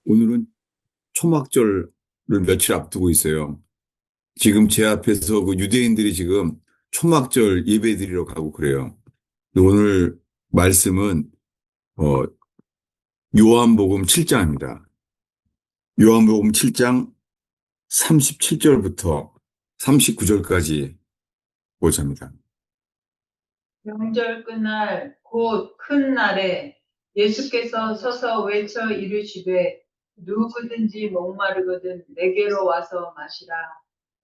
오늘은 초막절을 며칠 앞두고 있어요. 지금 제 앞에서 그 유대인들이 지금 초막절 예배 드리러 가고 그래요. 오늘 말씀은 어, 요한복음 7장입니다. 요한복음 7장 37절부터 39절까지 보자입니다. 명절 끝날 곧 큰 날에 예수께서 서서 외쳐 이르시되 누구든지 목마르거든 내게로 와서 마시라.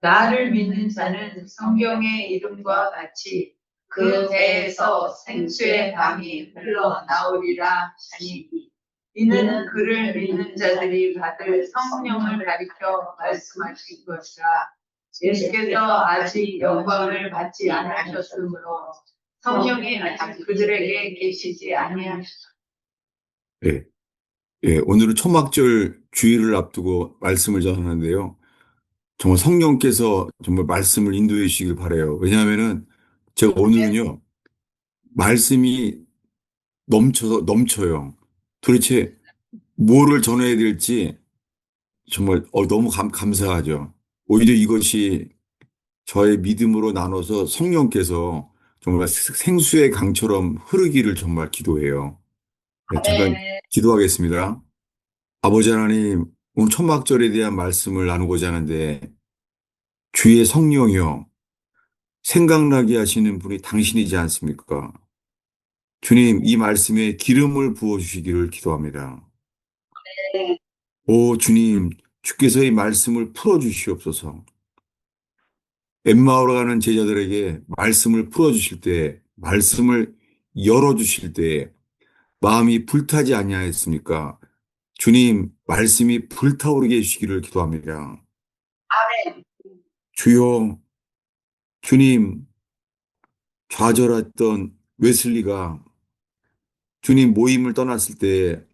나를 믿는 자는 성경의 이름과 같이 그 배에서 생수의 강이 흘러나오리라 하니 이는 그를 믿는 자들이 받을 성령을 가리켜 말씀하신 것이라. 예수께서 아직 영광을 받지 않으셨으므로 성령이 아직 그들에게 계시지 아니하시다. 예, 오늘은 초막절 주일을 앞두고 말씀을 전하는데요. 정말 성령께서 정말 말씀을 인도해 주시길 바라요. 왜냐하면은 제가 오늘은요, 말씀이 넘쳐요. 도대체 뭐를 전해야 될지 정말 너무 감사하죠. 오히려 이것이 저의 믿음으로 나눠서 성령께서 정말 생수의 강처럼 흐르기를 정말 기도해요. 네, 잠깐 기도하겠습니다. 아버지 하나님, 오늘 초막절에 대한 말씀을 나누고자 하는데 주의 성령이요. 생각나게 하시는 분이 당신이지 않습니까? 주님, 이 말씀에 기름을 부어주시기를 기도합니다. 오, 주님, 주께서 이 말씀을 풀어주시옵소서. 엠마오로 가는 제자들에게 말씀을 풀어주실 때, 말씀을 열어주실 때, 마음이 불타지 아니하였습니까? 주님, 말씀이 불타오르게 해주시기를 기도합니다. 주여, 주님, 좌절했던 웨슬리가 주님 모임을 떠났을 때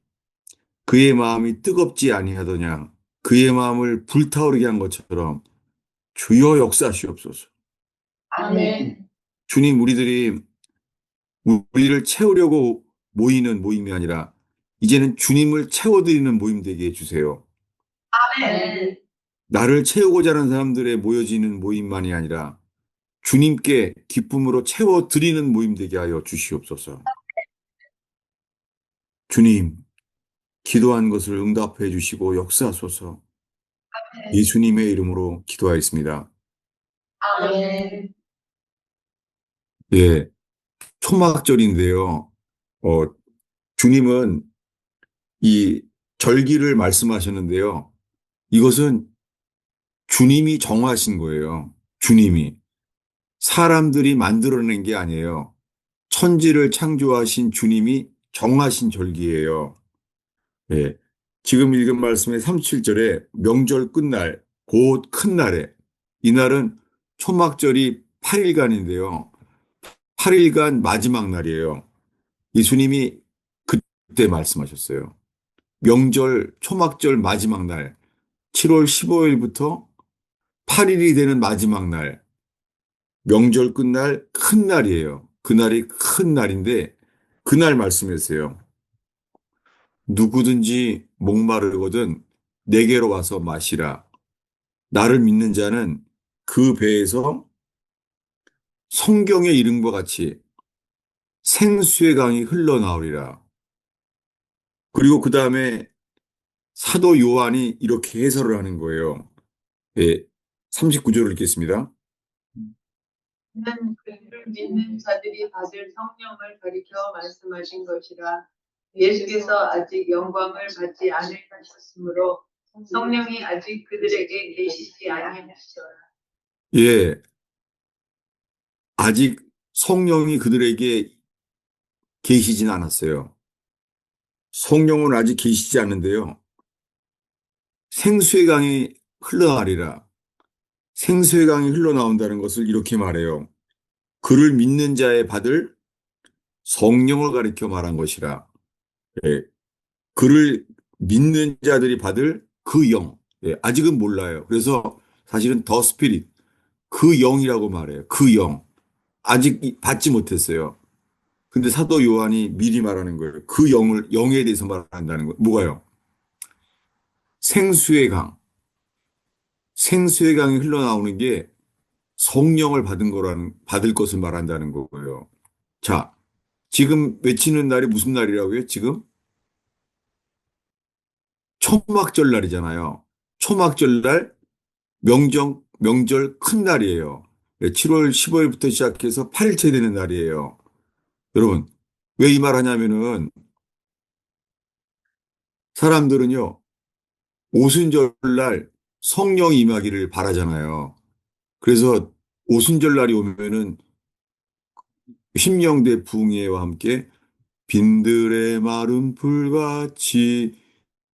그의 마음이 뜨겁지 아니하더냐, 그의 마음을 불타오르게 한 것처럼 주여 역사하시옵소서. 아멘. 주님, 우리를 채우려고 모이는 모임이 아니라 이제는 주님을 채워드리는 모임 되게 해주세요. 아멘. 나를 채우고자 하는 사람들의 모여지는 모임만이 아니라 주님께 기쁨으로 채워드리는 모임 되게 하여 주시옵소서. 주님, 기도한 것을 응답해 주시고 역사하소서. 예수님의 이름으로 기도하였습니다. 아멘. 예, 초막절인데요. 어, 주님은 이 절기를 말씀하셨는데요. 이것은 주님이 정하신 거예요. 주님이. 사람들이 만들어낸 게 아니에요. 천지를 창조하신 주님이 정하신 절기예요. 예. 지금 읽은 말씀의 37절에 명절 끝날, 곧 큰 날에, 이날은 초막절이 8일간인데요. 8일간 마지막 날이에요. 예수님이 그때 말씀하셨어요. 명절, 초막절 마지막 날, 7월 15일부터 8일이 되는 마지막 날, 명절 끝날 큰 날이에요. 그날이 큰 날인데, 그날 말씀했어요. 누구든지 목마르거든 내게로 와서 마시라. 나를 믿는 자는 그 배에서 성경의 이름과 같이 생수의 강이 흘러나오리라. 그리고 그 다음에 사도 요한이 이렇게 해설을 하는 거예요. 예, 39절을 읽겠습니다. 이는 그를 믿는 자들이 받을 성령을 가리켜 말씀하신 것이라. 예수께서 아직 영광을 받지 않으셨으므로 성령이 아직 그들에게 계시지 아니하시더라. 예, 아직 성령이 그들에게 계시진 않았어요. 성령은 아직 계시지 않는데요. 생수의 강이 흘러나리라. 생수의 강이 흘러나온다는 것을 이렇게 말해요. 그를 믿는 자의 받을 성령을 가리켜 말한 것이라. 예, 그를 믿는 자들이 받을 그 영. 예, 아직은 몰라요. 그래서 사실은 더 스피릿, 그 영이라고 말해요. 그 영. 아직 받지 못했어요. 근데 사도 요한이 미리 말하는 거예요. 그 영에 대해서 말한다는 거예요. 뭐가요? 생수의 강, 생수의 강이 흘러나오는 게 성령을 받을 것을 말한다는 거고요. 자, 지금 외치는 날이 무슨 날이라고요? 지금 초막절 날이잖아요. 초막절 날 명절 큰 날이에요. 7월 15일부터 시작해서 8일째 되는 날이에요. 여러분, 왜 이 말 하냐면은 사람들은요, 오순절 날 성령 임하기를 바라잖아요. 그래서 오순절 날이 오면은 심령대 붕괴와 함께 빈들의 마른 불같이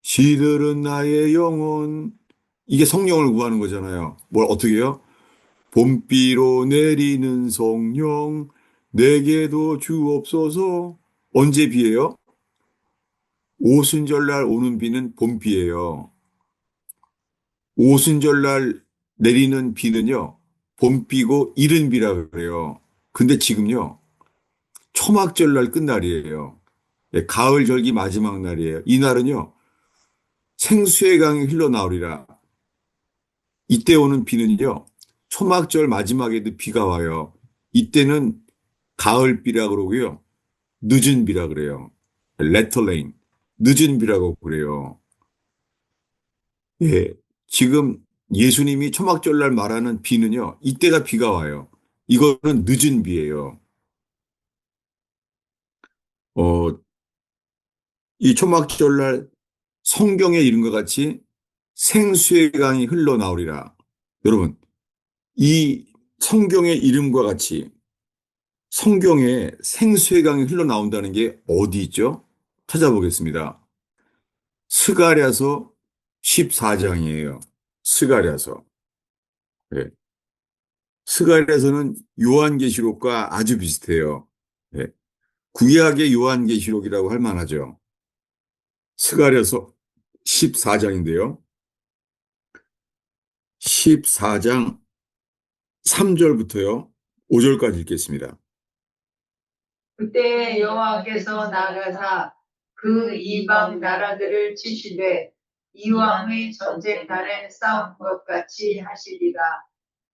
시들은 나의 영혼. 이게 성령을 구하는 거잖아요. 뭘 어떻게 해요? 봄비로 내리는 성령 내게도 주옵소서. 언제 비예요? 오순절날 오는 비는 봄비예요. 오순절날 내리는 비는요. 봄비고 이른 비라 그래요. 근데 지금요. 초막절날 끝날이에요. 예, 가을 절기 마지막 날이에요. 이 날은요. 생수의 강이 흘러나오리라. 이때 오는 비는요. 초막절 마지막에도 비가 와요. 이때는 가을비라 그러고요. 늦은 비라 그래요. 레터레인. 늦은 비라고 그래요. 예. 지금 예수님이 초막절날 말하는 비는요. 이때가 비가 와요. 이거는 늦은 비예요. 어, 이 초막절날 성경에 이른 것 같이 생수의 강이 흘러나오리라. 여러분, 이 성경의 이름과 같이 성경에 생수의 강이 흘러나온다는 게 어디 있죠? 찾아보겠습니다. 스가랴서 14장이에요. 스가랴서. 예. 스가랴서는 요한계시록과 아주 비슷해요. 예. 구약의 요한계시록이라고 할 만하죠. 스가랴서 14장인데요. 14장 3절부터요. 5절까지 읽겠습니다. 그때 여호와께서 나가사 그 이방 나라들을 치시되 이왕의 전쟁날에 싸운 것 같이 하시리라.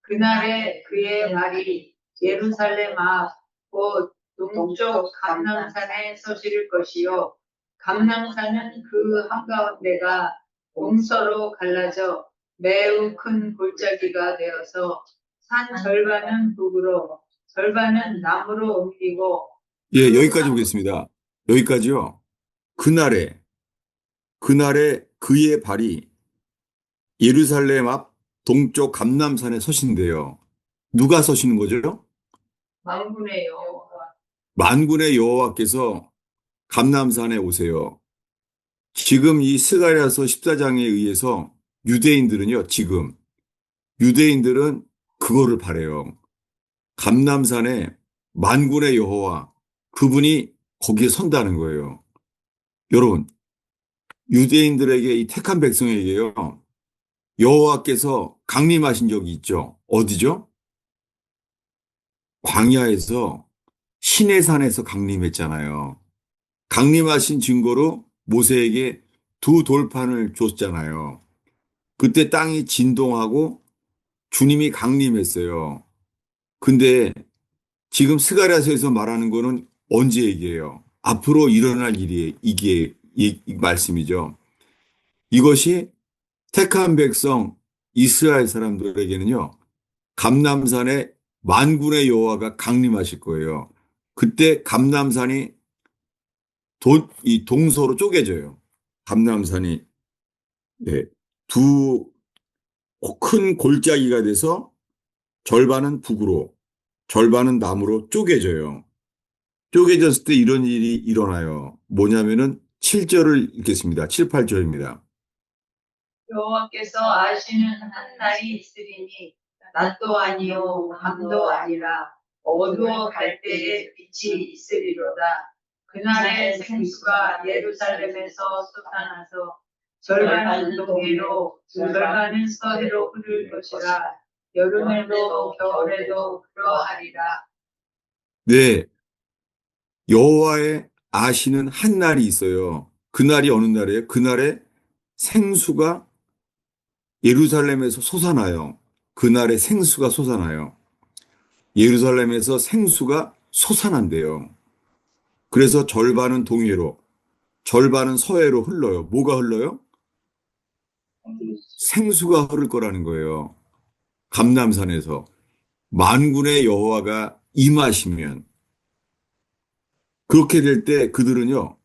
그날에 그의 말이 예루살렘 앞 곧 동쪽 감람산에 서실 것이요 감람산은 그 한가운데가 동서로 갈라져 매우 큰 골짜기가 되어서 산 절반은 북으로 절반은 남으로 옮기고 예, 그 여기까지 보겠습니다. 여기까지요. 그날에, 그날에 그의 발이 예루살렘 앞 동쪽 감람산에 서신대요. 누가 서시는 거죠? 만군의 여호와 만군의 여호와께서 감람산에 오세요. 지금 이 스가랴서 14장에 의해서 유대인들은요, 지금 유대인들은 그거를 바래요. 감람산에 만군의 여호와 그분이 거기에 선다는 거예요. 여러분, 유대인들에게 이 택한 백성에게요. 여호와께서 강림하신 적이 있죠. 어디죠? 광야에서 시내산에서 강림했잖아요. 강림하신 증거로 모세에게 두 돌판을 줬잖아요. 그때 땅이 진동하고 주님이 강림했어요. 근데 지금 스가랴서에서 말하는 거는 언제 얘기예요? 앞으로 일어날 일이 이게 이 말씀이죠. 이것이 택한 백성 이스라엘 사람들에게는요. 감람산에 만군의 여호와가 강림하실 거예요. 그때 감람산이 이 동서로 쪼개져요. 감람산이 네, 두 큰 골짜기가 돼서 절반은 북으로, 절반은 남으로 쪼개져요. 쪼개졌을 때 이런 일이 일어나요. 뭐냐면은 7절을 읽겠습니다. 7, 8절입니다. 여호와께서 아시는 한 날이 있으리니 낮도 아니요 밤도 아니라 어두워 갈 때에 빛이 있으리로다. 그날의 생수가 예루살렘에서 솟아나서 절반은 동해로 절반은 서해로 흐를 것이라. 여름에도 겨울에도 그러하리라. 네, 여호와의 아시는 한 날이 있어요. 그날이 어느 날이에요? 그날에 생수가 예루살렘에서 솟아나요. 그날의 생수가 솟아나요. 예루살렘에서 생수가 솟아난대요. 그래서 절반은 동해로, 절반은 서해로 흘러요. 뭐가 흘러요? 생수가 흐를 거라는 거예요. 감람산에서. 만군의 여호와가 임하시면 그렇게 될 때 그들은요,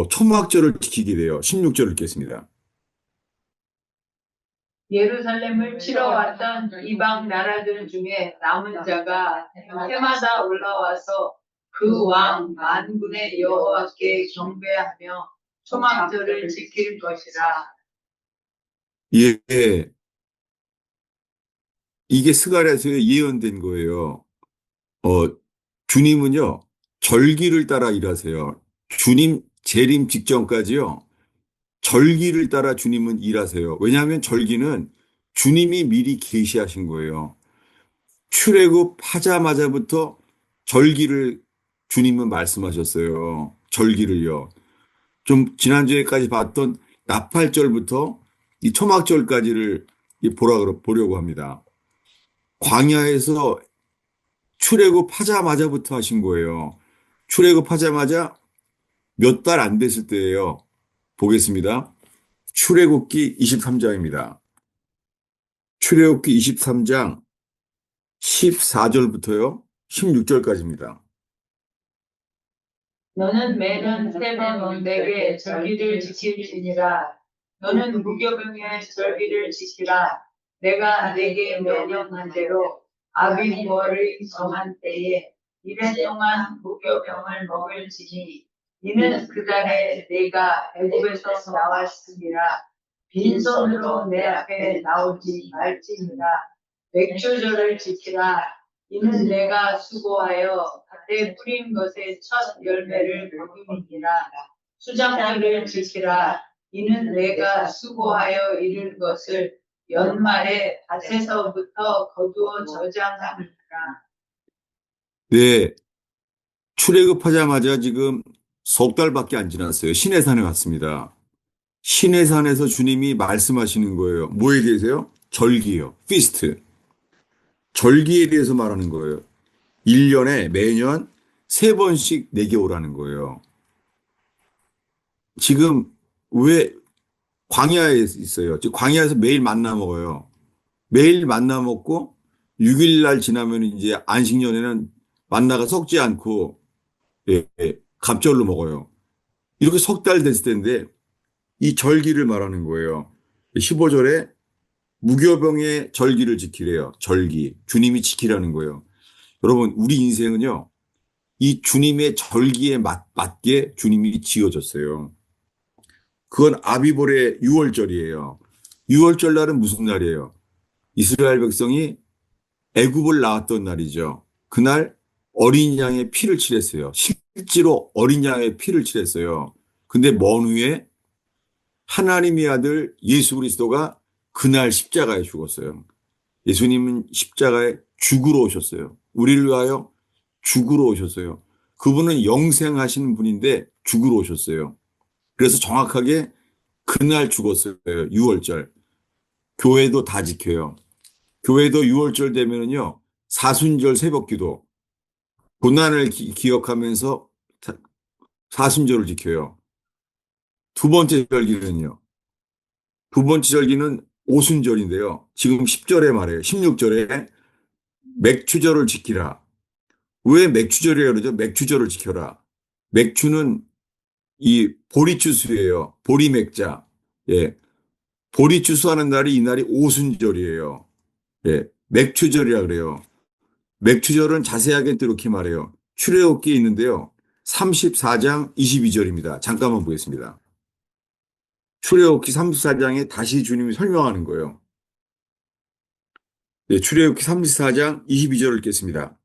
초막절을 지키게 돼요. 16절을 읽겠습니다. 예루살렘을 치러 왔던 이방 나라들 중에 남은 자가 해마다 올라와서 그 왕 만군의 여호와께 경배하며 초막절을 지킬 것이라. 예, 이게 스가랴에서 예언된 거예요. 어, 주님은요, 절기를 따라 일하세요. 주님 재림 직전까지요, 절기를 따라 주님은 일하세요. 왜냐하면 절기는 주님이 미리 계시하신 거예요. 출애굽하자마자부터 절기를 주님은 말씀하셨어요. 절기를요. 좀 지난주에까지 봤던 나팔절부터 이 초막절까지를 보려고 합니다. 광야에서 출애굽하자마자부터 하신 거예요. 출애굽하자마자 몇 달 안 됐을 때예요. 보겠습니다. 출애굽기 23장입니다. 출애굽기 23장 14절부터요. 16절까지입니다. 너는 매년 세 번 내게 절기를 지킬지니라. 너는 무교병의 절기를 지키라. 내가 내게 명령한 대로 아비월을 정한 때에 이래 동안 무교병을 먹을지니 이는 그 달에 내가 애굽에서 나왔으니라. 빈손으로 내 앞에 나오지 말지니라. 맥주절을 지키라. 이는 내가 수고하여 밭에 뿌린 것의 첫 열매를 먹음이니라. 수장절을 지키라. 이는 내가 수고하여 이룰 것을 연말에 밭에서부터 거두어 저장함이니라. 네, 출애굽하자마자 지금 석 달밖에 안 지났어요. 시내산에 왔습니다. 시내산에서 주님이 말씀하시는 거예요. 뭐에 대해서요? 절기요. 피스트. 절기에 대해서 말하는 거예요. 1년에 매년 세 번씩 내게 오라는 거예요. 지금 왜 광야에 있어요? 지금 광야에서 매일 만나 먹어요. 매일 만나 먹고 6일 날 지나면 이제 안식년에는 만나가 썩지 않고 갑절로 먹어요. 이렇게 석 달 됐을 텐데 이 절기를 말하는 거예요. 15절에 무교병의 절기를 지키래요. 절기. 주님이 지키라는 거예요. 여러분, 우리 인생은요, 이 주님의 절기에 맞게 주님이 지어졌어요. 그건 아비볼의 6월절이에요. 6월절 날은 무슨 날이에요? 이스라엘 백성이 애굽을 나왔던 날이죠. 그날 어린 양의 피를 칠했어요. 실제로 어린 양의 피를 칠했어요. 근데 먼 후에 하나님의 아들 예수 그리스도가 그날 십자가에 죽었어요. 예수님은 십자가에 죽으러 오셨어요. 우리를 위하여 죽으러 오셨어요. 그분은 영생하시는 분인데 죽으러 오셨어요. 그래서 정확하게 그날 죽었어요. 6월절. 교회도 다 지켜요. 교회도 6월절 되면은요, 사순절 새벽기도, 고난을 기억하면서 사순절을 지켜요. 두 번째 절기는요. 두 번째 절기는 오순절인데요. 지금 10절에 말해요. 16절에 맥추절을 지키라. 왜 맥추절이라고 그러죠? 맥추절을 지켜라. 맥추는 이 보리추수예요. 보리맥자. 예. 보리추수하는 날이 이 날이 오순절이에요. 예. 맥추절이라 그래요. 맥추절은 자세하게 또 이렇게 말해요. 출애굽기에 있는데요. 34장 22절입니다. 잠깐만 보겠습니다. 출애굽기 34장에 다시 주님이 설명하는 거예요. 네, 출애굽기 34장 22절을 읽겠습니다.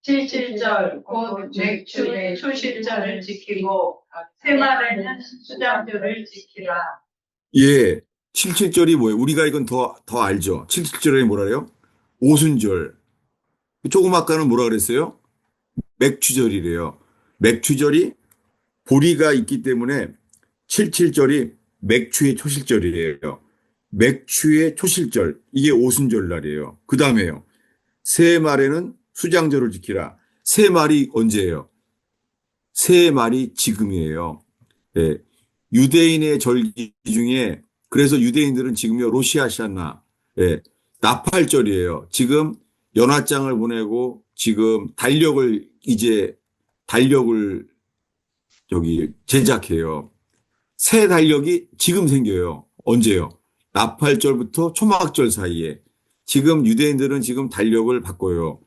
칠칠절 곧 맥주의 초실절을 지키고 새말에는 수장절을 지키라. 예, 77절이 뭐예요? 우리가 이건 더 알죠? 77절에 뭐라 그래요? 오순절. 조금 아까는 뭐라 그랬어요? 맥추절이래요. 맥추절이 보리가 있기 때문에 77절이 맥추의 초실절이에요. 맥추의 초실절, 이게 오순절 날이에요. 그 다음에요. 새 말에는 수장절을 지키라. 새 말이 언제예요? 새 말이 지금이에요. 예. 유대인의 절기 중에 그래서 유대인들은 지금요 로시아샤나 예. 나팔절이에요. 지금 연화장을 보내고 지금 달력을 여기 제작해요. 새 달력이 지금 생겨요. 언제요? 나팔절부터 초막절 사이에. 지금 유대인들은 지금 달력을 바꿔요.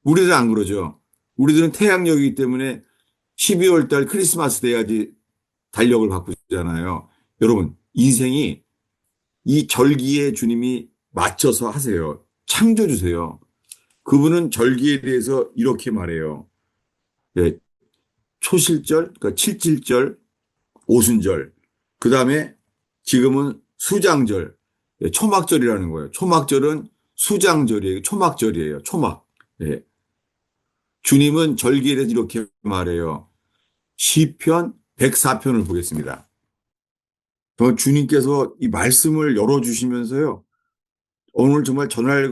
우리들은 안 그러죠. 우리들은 태양력이기 때문에 12월 달 크리스마스 돼야지 달력을 바꾸잖아요. 여러분, 인생이 이 절기에 주님이 맞춰서 하세요. 창조주세요. 그분은 절기에 대해서 이렇게 말해요. 네, 초실절, 그러니까 칠칠절, 오순절, 그 다음에 지금은 수장절, 예, 초막절이라는 거예요. 초막절은 수장절이에요. 초막절이에요. 초막. 예. 주님은 절기에 대해서 이렇게 말해요. 시편 104편을 보겠습니다. 주님께서 이 말씀을 열어주시면서요. 오늘 정말 전할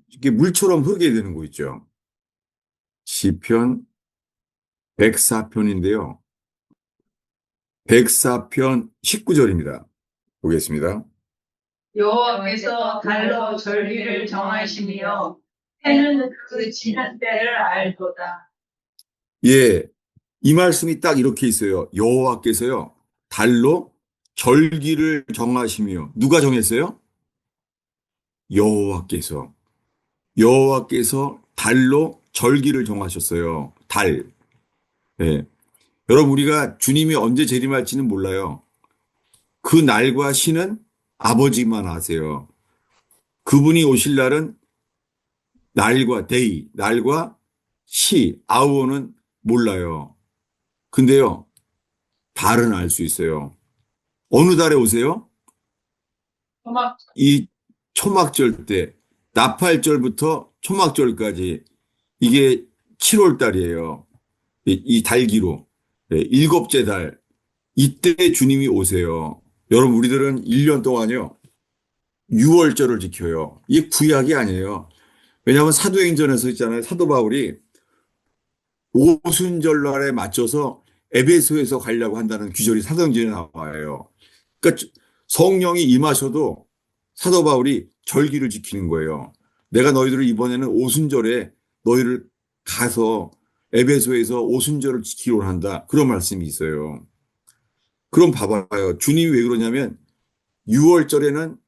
이게 물처럼 흐르게 되는 거 있죠. 시편 104편인데요. 104편 19절입니다. 보겠습니다. 여호와께서 달로 절기를 정하시며 해는 그 지난 때를 알도다. 예, 이 말씀이 딱 이렇게 있어요. 여호와께서요. 달로 절기를 정하시며 누가 정했어요? 여호와께서. 여호와께서 달로 절기를 정하셨어요. 달. 예. 여러분 우리가 주님이 언제 재림할지는 몰라요. 그 날과 시는 아버지만 아세요. 그분이 오실 날은 날과 시, 아우어는 몰라요. 근데요, 달은 알 수 있어요. 어느 달에 오세요? 초막 이 초막절 때, 나팔절부터 초막절까지 이게 7월 달이에요. 이 달기로. 네, 일곱째 달. 이때 주님이 오세요. 여러분, 우리들은 1년 동안요, 6월절을 지켜요. 이게 구약이 아니에요. 왜냐하면 사도행전에서 있잖아요. 사도 바울이 오순절날에 맞춰서 에베소에서 가려고 한다는 규절이 사도행전에 나와요. 그러니까 성령이 임하셔도 사도 바울이 절기를 지키는 거예요. 내가 너희들을 이번에는 오순절에 너희를 가서 에베소에서 오순절을 지키려 한다. 그런 말씀이 있어요. 그럼 봐봐요. 주님이 왜 그러냐면 6월절에는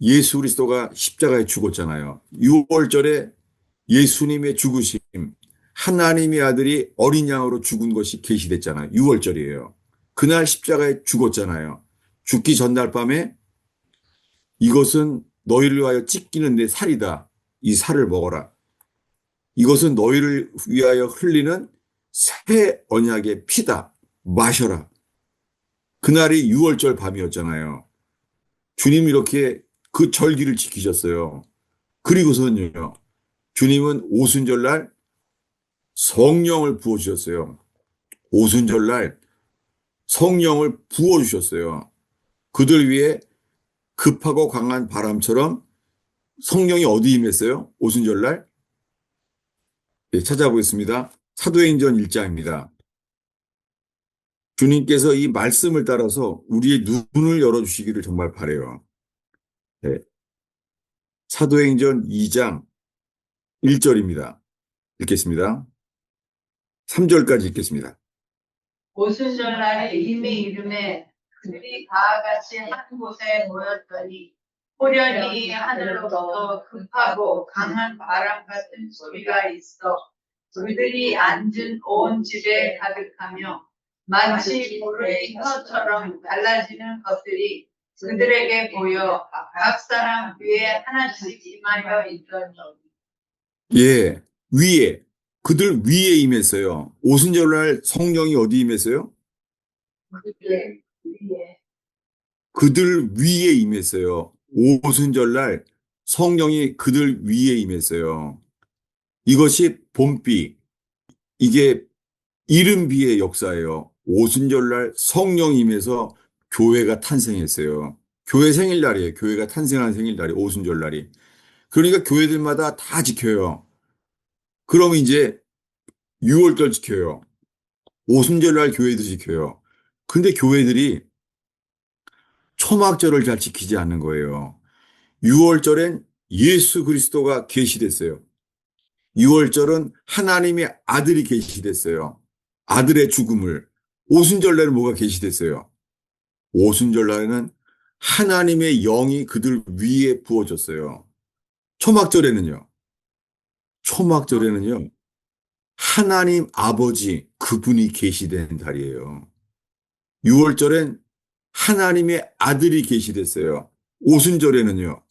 예수 그리스도가 십자가에 죽었잖아요. 6월절에 예수님의 죽으심, 하나님의 아들이 어린 양으로 죽은 것이 계시됐잖아요. 6월절이에요. 그날 십자가에 죽었잖아요. 죽기 전날 밤에 이것은 너희를 위하여 찢기는 내 살이다. 이 살을 먹어라. 이것은 너희를 위하여 흘리는 새 언약의 피다. 마셔라. 그날이 6월절 밤이었잖아요. 주님이 이렇게 그 절기를 지키셨어요. 그리고서는요. 주님은 오순절날 성령을 부어주셨어요. 오순절날 성령을 부어주셨어요. 그들 위해 급하고 강한 바람처럼 성령이 어디 임했어요? 오순절날? 네, 찾아보겠습니다. 사도행전 1장입니다. 주님께서 이 말씀을 따라서 우리의 눈을 열어주시기를 정말 바라요. 네. 사도행전 2장 1절입니다. 읽겠습니다. 3절까지 읽겠습니다. 오순절날에 이미 이름에 그들이 다 같이 한 곳에 모였더니 호련히 하늘로부터 급하고 강한 바람 같은 소리가 있어 그들이 앉은 온 집에 가득하며 마치 불의 혀처럼 갈라지는 것들이 그들에게 보여 각 사람 위에 하나씩 임하여 있더니 예, 위에, 그들 위에 임했어요. 오순절날 성령이 어디 임했어요? 그들 위에 그들 위에 임했어요. 오순절날 성령이 그들 위에 임했어요. 이것이 봄비, 이게 이른비의 역사예요. 오순절날 성령이 임해서 교회가 탄생했어요. 교회 생일날이에요. 교회가 탄생한 생일날이 오순절날이. 그러니까 교회들마다 다 지켜요. 그러면 이제 6월절 지켜요. 오순절날 교회도 지켜요. 근데 교회들이 초막절을 잘 지키지 않는 거예요. 6월절엔 예수 그리스도가 계시됐어요. 6월절은 하나님의 아들이 계시됐어요. 아들의 죽음을. 오순절날은 뭐가 계시됐어요? 오순절날에는 하나님의 영이 그들 위에 부어졌어요. 초막절에는요. 초막절에는요. 하나님 아버지 그분이 계시된 달이에요. 6월절엔 하나님의 아들이 계시됐어요. 오순절에는요.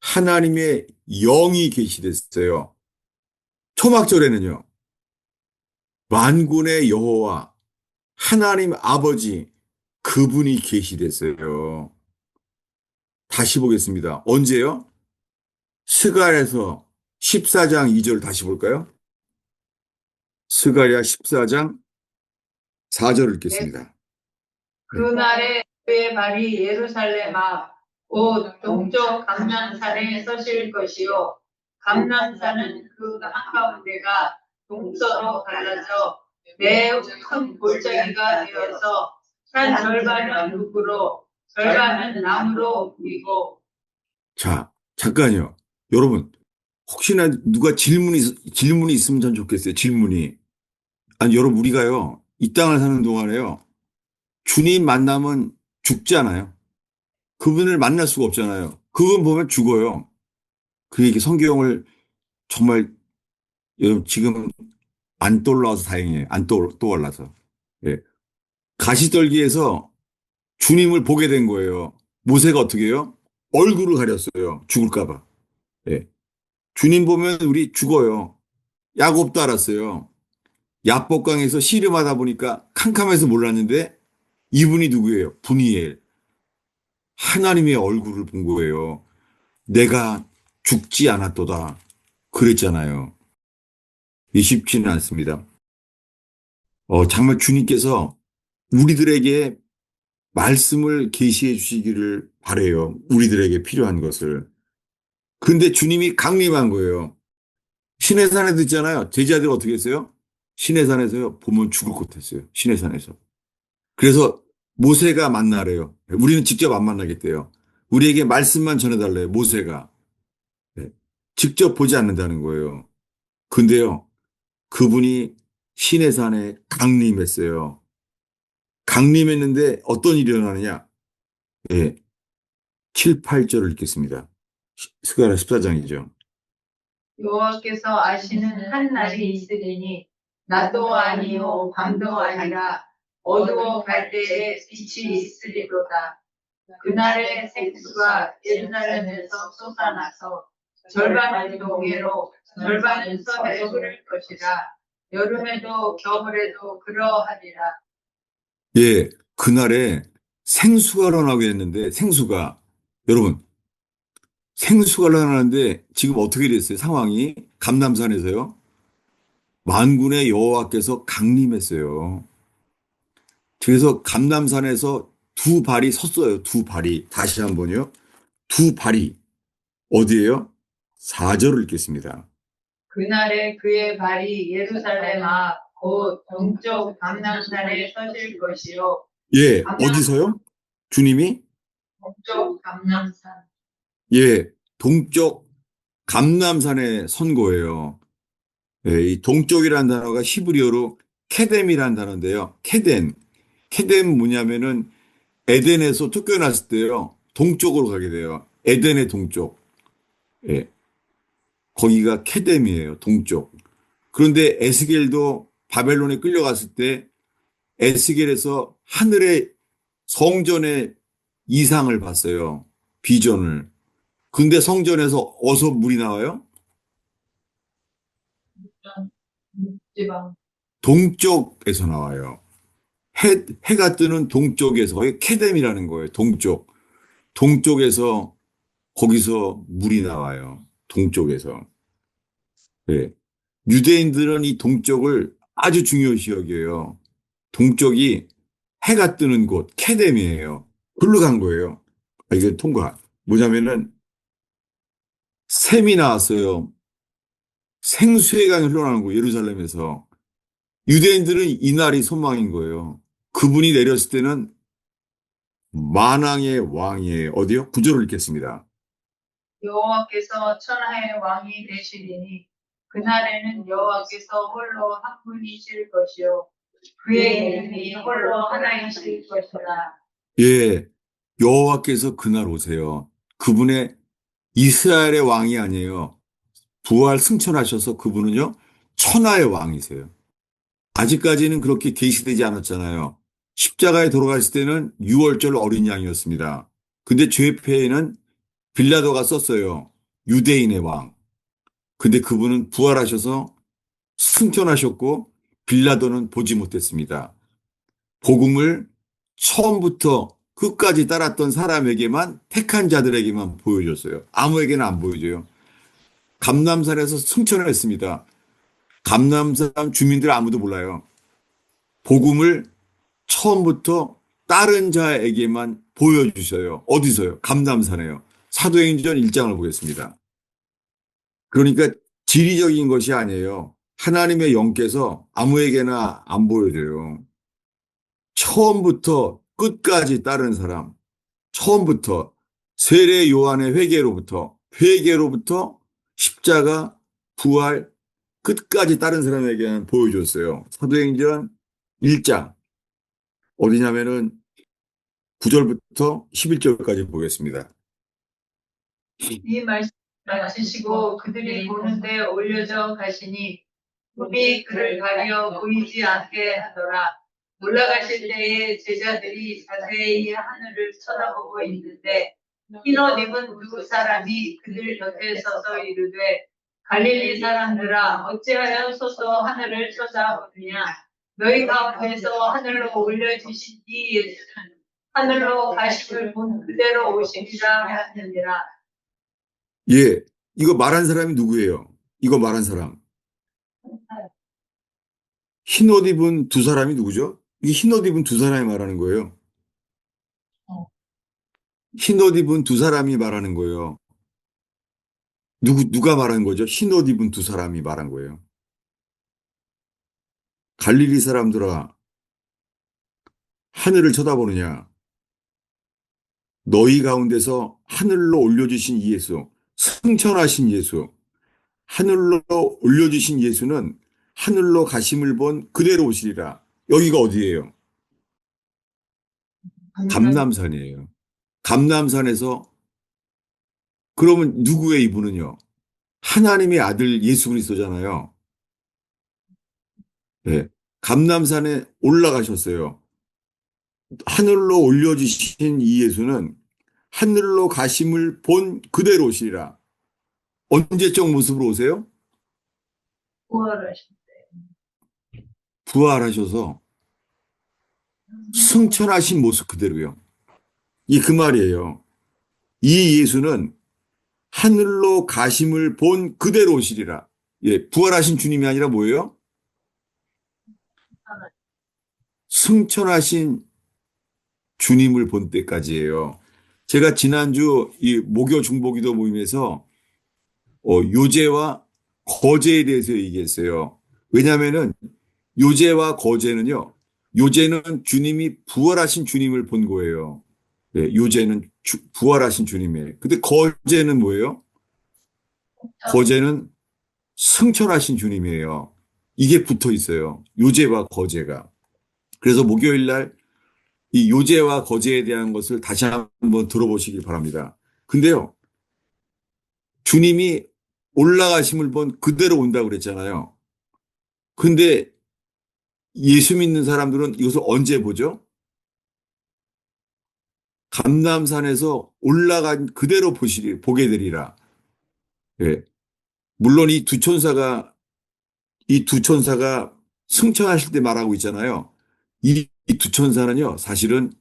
하나님의 영이 계시됐어요. 초막절에는요. 만군의 여호와 하나님 아버지 그분이 계시됐어요. 다시 보겠습니다. 언제요? 스가랴서 14장 2절 다시 볼까요? 스가랴 14장 4절을 읽겠습니다. 그날에 그의 발이 예루살렘 앞 곧 동쪽 감난산에 서실 것이요 감난산은 그 한가운데가 동서로 갈라져 매우 큰 골짜기가 되어서 산 절반은 흙으로 절반은 나무로 이고. 자, 잠깐요. 여러분, 혹시나 누가 질문이 있으면 전 좋겠어요. 질문이. 아니, 여러분, 우리가요, 이 땅을 사는 동안에요, 주님 만나면 죽잖아요. 그분을 만날 수가 없잖아요. 그분 보면 죽어요. 그 얘기 성경을 정말 여러분 지금 안 떠올라서 다행이에요. 안 떠올라서. 예. 가시떨기에서 주님을 보게 된 거예요. 모세가 어떻게 해요? 얼굴을 가렸어요. 죽을까 봐. 예. 주님 보면 우리 죽어요. 야곱도 알았어요. 야복강에서 씨름하다 보니까 캄캄해서 몰랐는데 이분이 누구예요? 분이엘. 하나님의 얼굴을 본 거예요. 내가 죽지 않았도다. 그랬잖아요. 이 쉽지는 않습니다. 정말 주님께서 우리들에게 말씀을 계시해 주시기를 바래요. 우리들에게 필요한 것을. 근데 주님이 강림한 거예요. 시내산에도 있잖아요. 제자들 어떻게 했어요? 시내산에서요. 보면 죽을 것 같았어요. 시내산에서. 그래서 모세가 만나래요. 우리는 직접 안 만나겠대요. 우리에게 말씀만 전해달래요. 모세가. 네. 직접 보지 않는다는 거예요. 근데요. 그분이 시내산에 강림했어요. 강림했는데 어떤 일이 일어나느냐? 예, 7, 8절을 읽겠습니다. 스가랴 14장이죠. 여호와께서 아시는 한 날이 있으리니 낮도 아니요 밤도 아니라 어두워 갈 때에 빛이 있으리로다. 그날의 생수가 예루살렘에서 솟아나서 절반은 동해로 절반은 서해로 흐를 것이라. 여름에도 겨울에도 그러하리라. 예, 그날에 생수가 일어나게 했는데 생수가 여러분 생수가 일어나는데 지금 어떻게 됐어요? 상황이 감남산에서요. 만군의 여호와께서 강림했어요. 그래서 감남산에서 두 발이 섰어요. 두 발이. 다시 한번요. 두 발이. 어디에요? 4절을 읽겠습니다. 그날에 그의 발이 예루살렘 앞 곧 동쪽 감난산에 서실 것이요. 예, 감난 어디서요? 주님이? 동쪽 감난산. 예, 동쪽 감남산에 선 거예요. 예, 이 동쪽이라는 단어가 히브리어로 케뎀이라는 단어인데요. 케뎀. 케뎀 뭐냐면은 에덴에서 쫓겨났을 때요. 동쪽으로 가게 돼요. 에덴의 동쪽. 예. 거기가 케뎀이에요. 동쪽. 그런데 에스겔도 바벨론에 끌려갔을 때 에스겔에서 하늘의 성전의 이상을 봤어요. 비전을. 근데 성전에서 어디서 물이 나와요? 지방. 동쪽에서 나와요. 해가 뜨는 동쪽에서, 거기 케뎀이라는 거예요. 동쪽. 동쪽에서, 거기서 물이 나와요. 동쪽에서. 네. 유대인들은 이 동쪽을 아주 중요시 여겨요. 동쪽이 해가 뜨는 곳, 케뎀이에요. 글로 간 거예요. 이게 통과. 뭐냐면은 샘이 나왔어요. 생수의 강이 흘러나오는 거예요. 예루살렘에서. 유대인들은 이날이 소망인 거예요. 그분이 내렸을 때는 만왕의 왕이에요. 어디요? 구절을 읽겠습니다. 여호와께서 천하의 왕이 되시리니 그날에는 여호와께서 홀로 한 분이실 것이요 그의 이름이 홀로 하나이실 것이라. 예, 여호와께서 그날 오세요. 그분의 이스라엘의 왕이 아니에요. 부활 승천하셔서 그분은요, 천하의 왕이세요. 아직까지는 그렇게 계시되지 않았잖아요. 십자가에 돌아갔을 때는 6월절 어린 양이었습니다. 근데 죄패에는 빌라도가 썼어요. 유대인의 왕. 근데 그분은 부활하셔서 승천하셨고 빌라도는 보지 못했습니다. 복음을 처음부터 끝까지 따랐던 사람에게만 택한 자들에게만 보여줬어요. 아무에게나 안 보여줘요. 감람산에서 승천을 했습니다. 감람산 주민들 아무도 몰라요. 복음을 처음부터 다른 자에게만 보여주셔요. 어디서요? 감람산에요. 사도행전 1장을 보겠습니다. 그러니까 지리적인 것이 아니에요. 하나님의 영께서 아무에게나 안 보여줘요. 처음부터 끝까지 따른 사람, 처음부터 세례 요한의 회개로부터 십자가, 부활, 끝까지 따른 사람에게는 보여줬어요. 사도행전 1장 어디냐면은 9절부터 11절까지 보겠습니다. 이 말씀 마치시고 그들이 보는데 올려져 가시니 굽이 그를 가려 보이지 않게 하더라. 올라가실 때에 제자들이 자세히 하늘을 쳐다보고 있는데 흰옷 입은 두 사람이 그들 곁에 서서 이르되 갈릴리 사람들아 어찌하여 서서 하늘을 쳐다보느냐 너희 가운데서 하늘로 올려주신 이 예수는 하늘로 가심을 본 그대로 오시리라 하느니라. 예, 이거 말한 사람이 누구예요? 이거 말한 사람. 흰옷 입은 두 사람이 누구죠? 이 흰옷 입은 두 사람이 말하는 거예요. 흰옷 입은 두 사람이 말하는 거예요. 누가 말한 거죠? 흰옷 입은 두 사람이 말한 거예요. 갈릴리 사람들아, 하늘을 쳐다보느냐? 너희 가운데서 하늘로 올려주신 이 예수, 승천하신 예수, 하늘로 올려주신 예수는 하늘로 가심을 본 그대로 오시리라. 여기가 어디예요? 감람산이에요. 감람산에서 그러면 누구의 이분은요? 하나님의 아들 예수 그리스도잖아요. 네. 감람산에 올라가셨어요. 하늘로 올려주신 이 예수는 하늘로 가심을 본 그대로 오시리라. 언제적 모습으로 오세요? 부활하신 부활하셔서 승천하신 모습 그대로요. 이 그 말이에요. 이 예수는 하늘로 가심을 본 그대로 오시리라. 예, 부활하신 주님이 아니라 뭐예요? 승천하신 주님을 본 때까지예요. 제가 지난주 이 목요 중보기도 모임에서 요제와 거제에 대해서 얘기했어요. 왜냐하면은 요제와 거제는요. 요제는 주님이 부활하신 주님을 본 거예요. 네, 요제는 부활하신 주님이에요. 근데 거제는 뭐예요? 거제는 승천하신 주님이에요. 이게 붙어 있어요. 요제와 거제가. 그래서 목요일 날 이 요제와 거제에 대한 것을 다시 한번 들어보시길 바랍니다. 근데요, 주님이 올라가심을 본 그대로 온다고 그랬잖아요. 근데 예수 믿는 사람들은 이것을 언제 보죠? 감람산에서 올라간 그대로 보게 되리라. 예. 물론 이 두 천사가 승천하실 때 말하고 있잖아요. 이 두 천사는요, 사실은요,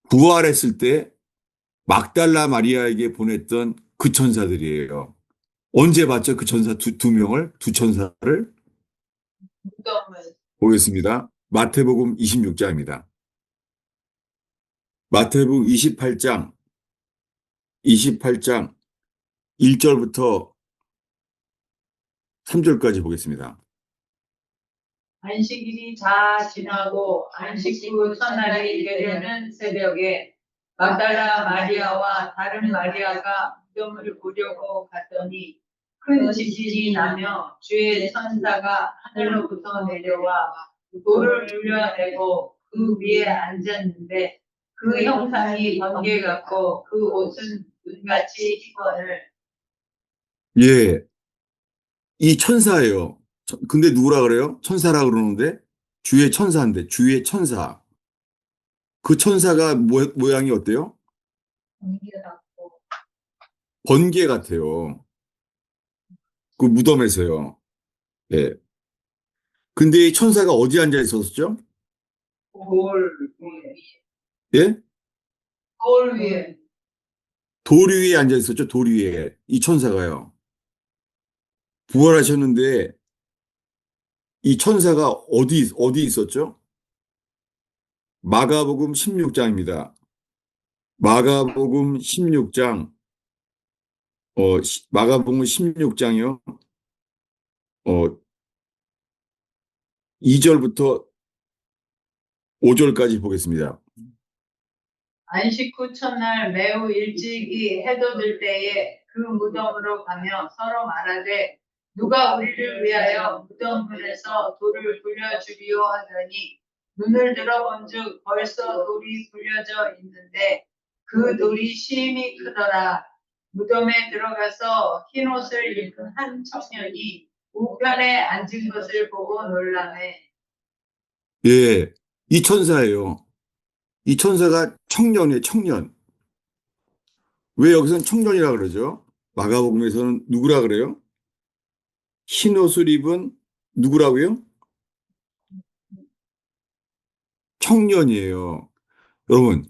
부활했을 때 막달라 마리아에게 보냈던 그 천사들이에요. 언제 봤죠? 그 천사 두 천사를? 무덤을 보겠습니다. 마태복음 26장입니다. 마태복음 28장 1절부터 3절까지 보겠습니다. 안식일이 다 지나고 안식 후 첫날이 되려는 새벽에 막달라 마리아와 다른 마리아가 무덤을 보려고 갔더니 큰 지진이 나며 주의 천사가 하늘로부터 내려와 돌을 눌려내고 그 위에 앉았는데 그 형상이 번개 같고 그 옷은 눈같이 희건을. 예, 이 천사예요. 근데 누구라 그래요? 천사라 그러는데 주의 천사인데 주의 천사. 그 천사가 모양이 어때요? 번개 같고 번개 같아요. 그 무덤에서요. 예. 근데 이 천사가 어디 앉아 있었죠? 돌 위에. 예? 돌 위에. 돌 위에 앉아 있었죠. 돌 위에. 이 천사가요. 부활하셨는데 이 천사가 어디 있었죠? 마가복음 16장입니다. 마가복음 16장, 마가복음 16장이요. 2절부터 5절까지 보겠습니다. 안식 후 첫날 매우 일찍이 해돋을 때에 그 무덤으로 가며 서로 말하되 누가 우리를 위하여 무덤 문에서 돌을 굴려주리오 하더니 눈을 들어본즉 벌써 돌이 굴려져 있는데 그 돌이 심히 크더라. 무덤에 들어가서 흰 옷을 입은 한 청년이 우편에 앉은 것을 보고 놀라매. 예, 이 천사예요. 이 천사가 청년이에요, 청년. 왜 여기서는 청년이라 그러죠? 마가복음에서는 누구라 그래요? 흰 옷을 입은 누구라고요? 청년이에요. 여러분,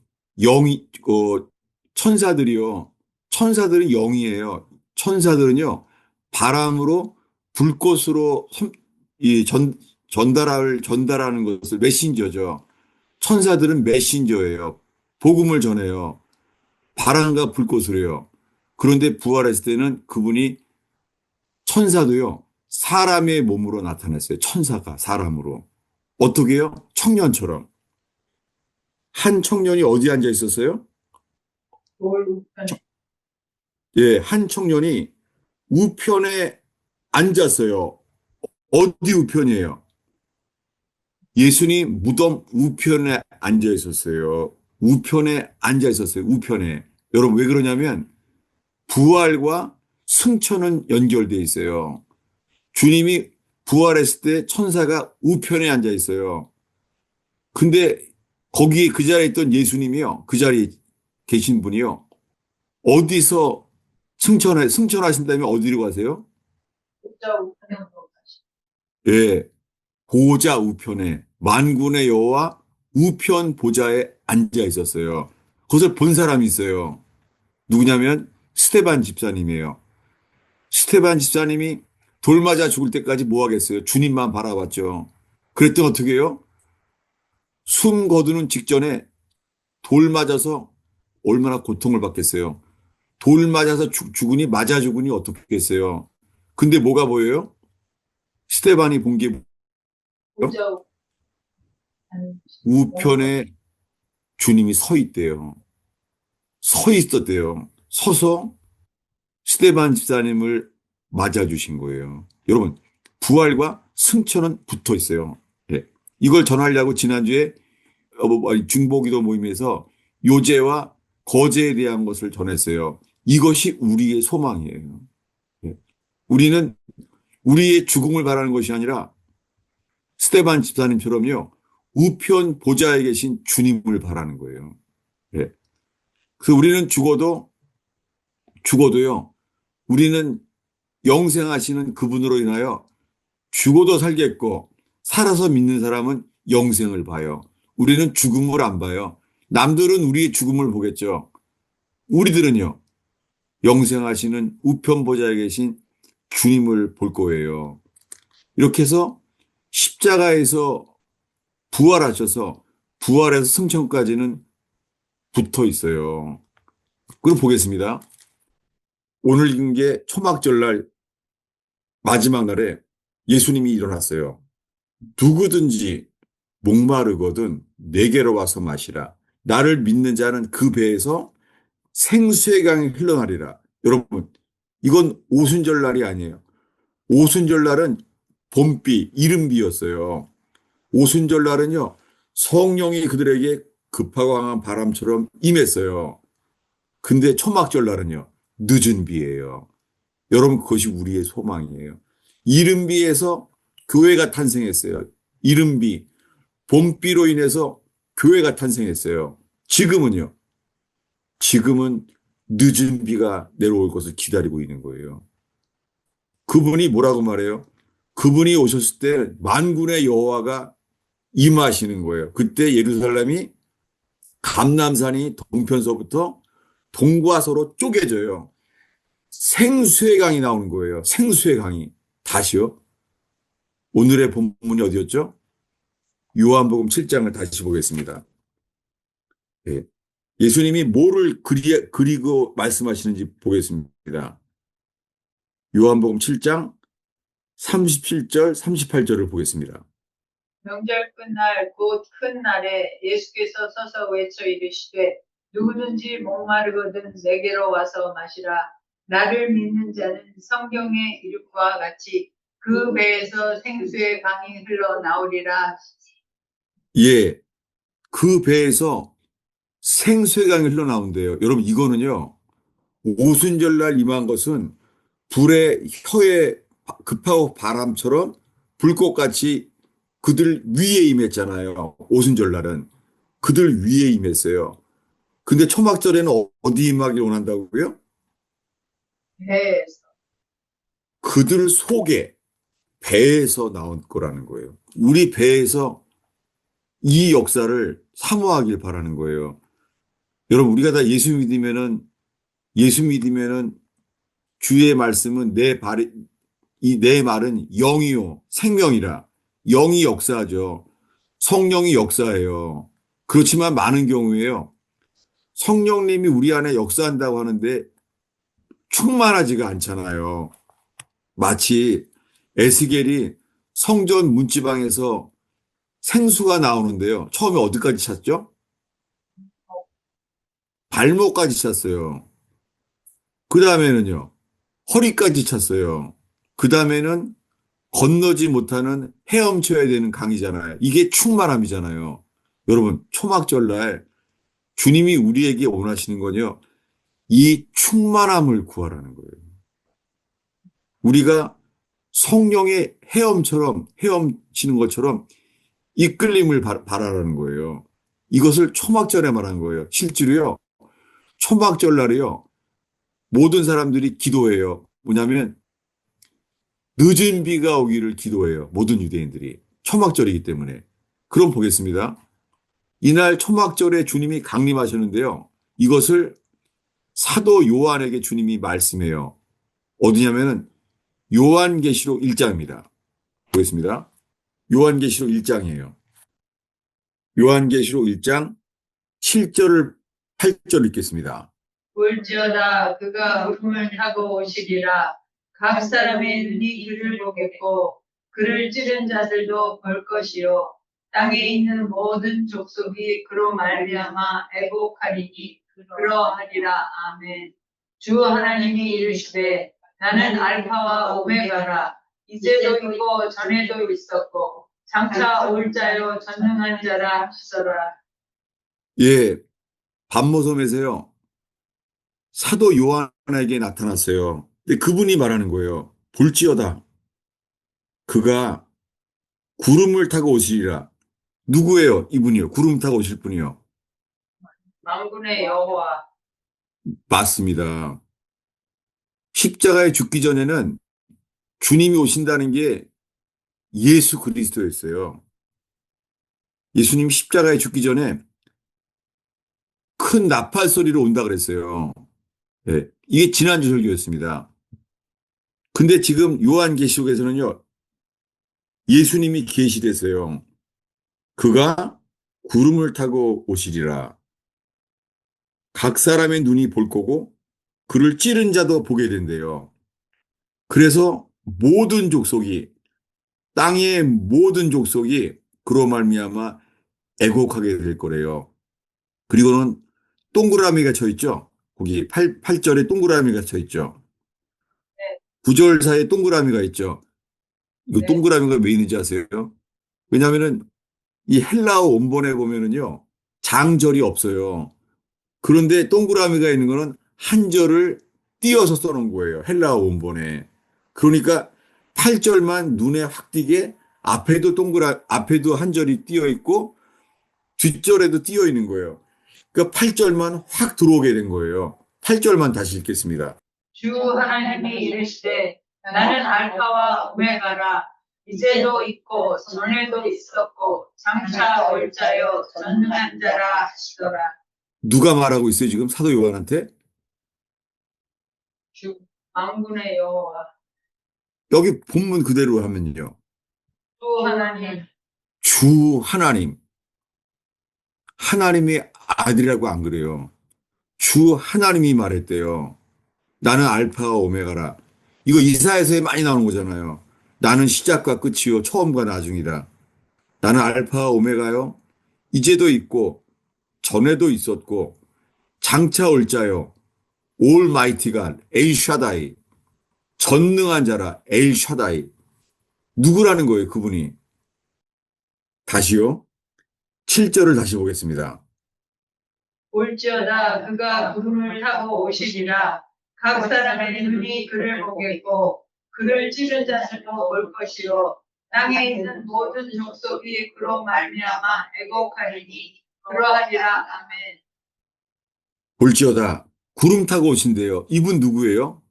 천사들이요. 천사들은 영이에요. 천사들은요, 바람으로 불꽃으로 전달하는 것을 메신저죠. 천사들은 메신저예요. 복음을 전해요. 바람과 불꽃을 해요. 그런데 부활했을 때는 그분이 천사도요, 사람의 몸으로 나타났어요. 천사가 사람으로. 어떻게요? 청년처럼. 한 청년이 어디 앉아 있었어요? 돌 우편에. 예, 한 청년이 우편에 앉았어요. 어디 우편이에요? 예수님 무덤 우편에 앉아 있었어요. 우편에 앉아 있었어요. 우편에. 여러분 왜 그러냐면 부활과 승천은 연결돼 있어요. 주님이 부활했을 때 천사가 우편에 앉아 있어요. 근데 거기 그 자리에 있던 예수님이요. 그 자리에 계신 분이요. 어디서 승천하신다면 어디로 가세요? 진짜 우편으로 가시. 예, 보좌 우편에 만군의 여호와 우편 보좌에 앉아 있었어요. 그것을 본 사람이 있어요. 누구냐면 스테반 집사님이에요. 스테반 집사님이 돌 맞아 죽을 때까지 뭐 하겠어요? 주님만 바라봤죠. 그랬더니 어떻게 해요? 숨 거두는 직전에 돌 맞아서 얼마나 고통을 받겠어요. 돌 맞아서 죽으니 맞아 죽으니 어떻겠어요. 근데 뭐가 보여요? 스테반이 본 게 진짜 우편. 우편에 주님이 서 있대요. 서 있었대요. 서서 스테반 집사님을 맞아주신 거예요. 여러분, 부활과 승천은 붙어 있어요. 예. 이걸 전하려고 지난주에 중보기도 모임에서 요제와 거제에 대한 것을 전했어요. 이것이 우리의 소망이에요. 예. 우리는 우리의 죽음을 바라는 것이 아니라 스테반 집사님처럼요. 우편 보좌에 계신 주님을 바라는 거예요. 예. 그래서 우리는 죽어도요. 우리는 영생하시는 그분으로 인하여 죽어도 살겠고 살아서 믿는 사람은 영생을 봐요. 우리는 죽음을 안 봐요. 남들은 우리의 죽음을 보겠죠. 우리들은요. 영생하시는 우편 보좌에 계신 주님을 볼 거예요. 이렇게 해서 십자가에서 부활하셔서 부활에서 승천까지는 붙어 있어요. 그럼 보겠습니다. 오늘 읽은 게 초막절날 마지막 날에 예수님이 일어났어요. 누구든지 목마르거든 내게로 와서 마시라. 나를 믿는 자는 그 배에서 생수의 강이 흘러나리라. 여러분, 이건 오순절날이 아니에요. 오순절날은 봄비, 이른비였어요. 오순절날은요, 성령이 그들에게 급하고 강한 바람처럼 임했어요. 근데 초막절날은요, 늦은 비예요. 여러분, 그것이 우리의 소망이에요. 이른비에서 교회가 탄생했어요. 이른비, 봄비로 인해서 교회가 탄생했어요. 지금은요, 지금은 늦은 비가 내려올 것을 기다리고 있는 거예요. 그분이 뭐라고 말해요? 그분이 오셨을 때 만군의 여호와가 임하시는 거예요. 그때 예루살렘이 감람산이 동편서부터 동과 서로 쪼개져요. 생수의 강이 나오는 거예요. 생수의 강이. 다시요. 오늘의 본문이 어디였죠? 요한복음 7장을 다시 보겠습니다. 예. 예수님이 뭐를 그리고 말씀하시는지 보겠습니다. 요한복음 7장 37절, 38절을 보겠습니다. 명절 끝날 곧 큰 날에 예수께서 서서 외쳐 이르시되 누구든지 목마르거든 내게로 와서 마시라. 나를 믿는 자는 성경의 이름과 같이 그 배에서 생수의 강이 흘러나오리라. 예, 그 배에서 생수의 강이 흘러나온대요. 여러분, 이거는요, 오순절날 임한 것은 불의 혀에 급하고 바람처럼 불꽃같이 그들 위에 임했잖아요. 오순절날은. 그들 위에 임했어요. 근데 초막절에는 어디 임하길 원한다고요? 배에서. 그들 속에 배에서 나온 거라는 거예요. 우리 배에서 이 역사를 사모하길 바라는 거예요. 여러분, 우리가 다 예수 믿으면은 주의 말씀은 내 말은 영이요, 생명이라. 영이 역사하죠. 성령이 역사해요. 그렇지만 많은 경우에요. 성령님이 우리 안에 역사한다고 하는데 충만하지가 않잖아요. 마치 에스겔이 성전 문지방에서 생수가 나오는데요. 처음에 어디까지 찼죠? 발목까지 찼어요. 그 다음에는요. 허리까지 찼어요. 그 다음에는 건너지 못하는 헤엄쳐야 되는 강이잖아요. 이게 충만함이잖아요. 여러분, 초막절날 주님이 우리에게 원하시는 건요. 이 충만함을 구하라는 거예요. 우리가 성령의 헤엄치는 것처럼 이끌림을 바라라는 거예요. 이것을 초막절에 말하는 거예요. 실제로요. 초막절 날에요. 모든 사람들이 기도해요. 뭐냐면 늦은 비가 오기를 기도해요. 모든 유대인들이. 초막절이기 때문에. 그럼 보겠습니다. 이날 초막절에 주님이 강림하셨는데요. 이것을 사도 요한에게 주님이 말씀해요. 어디냐면은 요한계시록 1장입니다. 보겠습니다. 요한계시록 1장이에요. 요한계시록 1장 7절을 8절 읽겠습니다. 볼지어다 그가 구름을 타고 오시리라. 각 사람의 눈이 그를 보겠고 그를 찌른 자들도 볼 것이요 땅에 있는 모든 족속이 그로 말미암아 애곡하리니 그러하리라. 아멘. 주 하나님이 이르시되 나는 알파와 오메가라. 이제도 있고 전에도 있었고 장차 올 자요 전능한 자라 하시더라. 예, 밤모섬에서요. 사도 요한에게 나타났어요. 근데 그분이 말하는 거예요. 볼지어다. 그가 구름을 타고 오시리라. 누구예요? 이분이요. 구름 타고 오실 분이요. 만군의 여호와. 맞습니다. 십자가에 죽기 전에는 주님이 오신다는 게 예수 그리스도였어요. 예수님 십자가에 죽기 전에 큰 나팔 소리로 온다 그랬어요. 네, 이게 지난주 설교였습니다. 근데 지금 요한계시록에서는요. 예수님이 계시됐어요. 그가 구름을 타고 오시리라. 각 사람의 눈이 볼 거고 그를 찌른 자도 보게 된대요. 그래서 모든 족속이 땅의 모든 족속이 그로 말미암아 애곡하게 될 거래요. 그리고는 동그라미가 쳐 있죠. 거기 8절에 동그라미가 쳐 있죠. 네, 9절 사이에 동그라미가 있죠. 이거 네. 동그라미가 왜 있는지 아세요? 왜냐하면은 이 헬라어 원본에 보면은요, 장절이 없어요. 그런데 동그라미가 있는 거는 한 절을 띄어서 써놓은 거예요. 헬라어 원본에. 그러니까 8절만 눈에 확 띄게 앞에도 한 절이 띄어 있고 뒷절에도 띄어 있는 거예요. 그러니까 8절만 확 들어오게 된 거예요. 8절만 다시 읽겠습니다. 주 하나님이 이르시되 나는 알파와 오메가라. 이제도 있고 전에도 있었고 장차 올 자여 전능한 자라 하시더라. 누가 말하고 있어요, 지금 사도 요한한테? 주 만군의 여호와. 여기 본문 그대로 하면요. 주 하나님. 주 하나님. 하나님의 아들이라고 안 그래요. 주 하나님이 말했대요. 나는 알파와 오메가라. 이거 이사야서에 많이 나오는 거잖아요. 나는 시작과 끝이요 처음과 나중이다. 나는 알파와 오메가요. 이제도 있고 전에도 있었고 장차 올 자요. 올마이티가 엘 샤다이. 전능한 자라 엘 샤다이. 누구라는 거예요, 그분이. 다시요. 7절을 다시 보겠습니다. 올지어다 그가 구름을 타고 오시리라. 각 사람의 눈이 그를 보겠고 그를 찌른 자들도 볼 것이요 땅에 있는 모든 족속이 그로 말미암아 애곡하리니 그러하리라. 아멘. 볼지어다 구름 타고 오신대요. 이분 누구예요?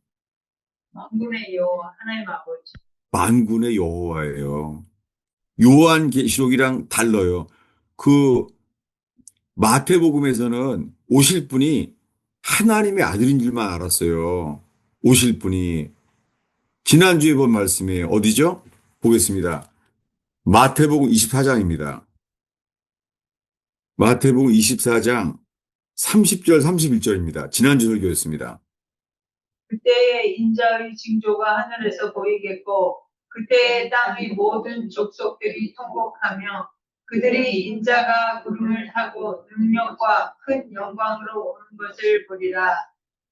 만군의 여호와 하나님 아버지. 만군의 여호와예요. 요한계시록이랑 달라요. 그 마태복음에서는 오실 분이 하나님의 아들인 줄만 알았어요. 오실 분이. 지난주에 본 말씀이에요. 어디죠? 보겠습니다. 마태복음 24장입니다. 마태복음 24장 30절, 31절입니다. 지난주 설교였습니다. 그때에 인자의 징조가 하늘에서 보이겠고 그때에 땅의 모든 족속들이 통곡하며 그들이 인자가 구름을 타고 능력과 큰 영광으로 오는 것을 보리라.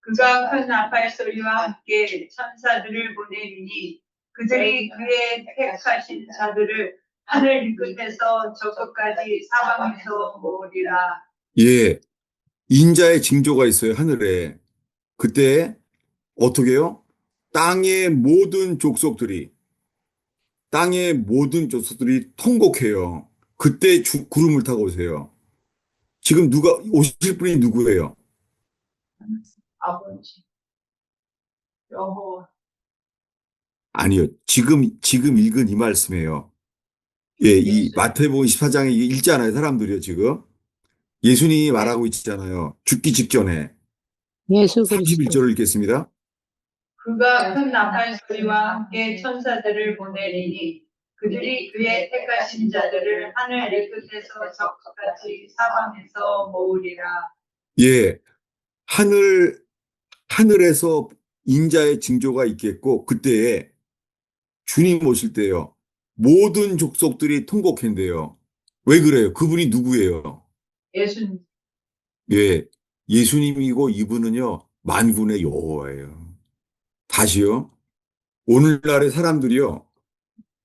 그가 큰 나팔 소리와 함께 천사들을 보내리니 그들이 그의 택하신 자들을 하늘 끝에서 저 끝까지 사방에서 모으리라. 예, 인자의 징조가 있어요, 하늘에. 그때 어떻게 해요? 땅의 모든 족속들이, 땅의 모든 족속들이 통곡해요. 그때 구름을 타고 오세요. 지금 오실 분이 누구예요? 아버지 여호와. 아니요. 지금 읽은 이 말씀이에요. 예, 이 예수. 마태복음 24장에 읽잖아요, 사람들이요, 지금. 예수님이 네. 말하고 있잖아요. 죽기 직전에. 예수 그리스도. 31절을 읽겠습니다. 그가 큰 나팔 소리와 함께 천사들을 보내리니 그들이 그의 택하신 자들을 하늘 끝에서 저 끝까지 사방에서 모으리라. 예, 하늘에서 인자의 징조가 있겠고, 그때에 주님 오실 때요. 모든 족속들이 통곡한대요. 왜 그래요? 그분이 누구예요? 예수님. 예, 예수님이고 이분은요, 만군의 여호와예요. 다시요. 오늘날의 사람들이요,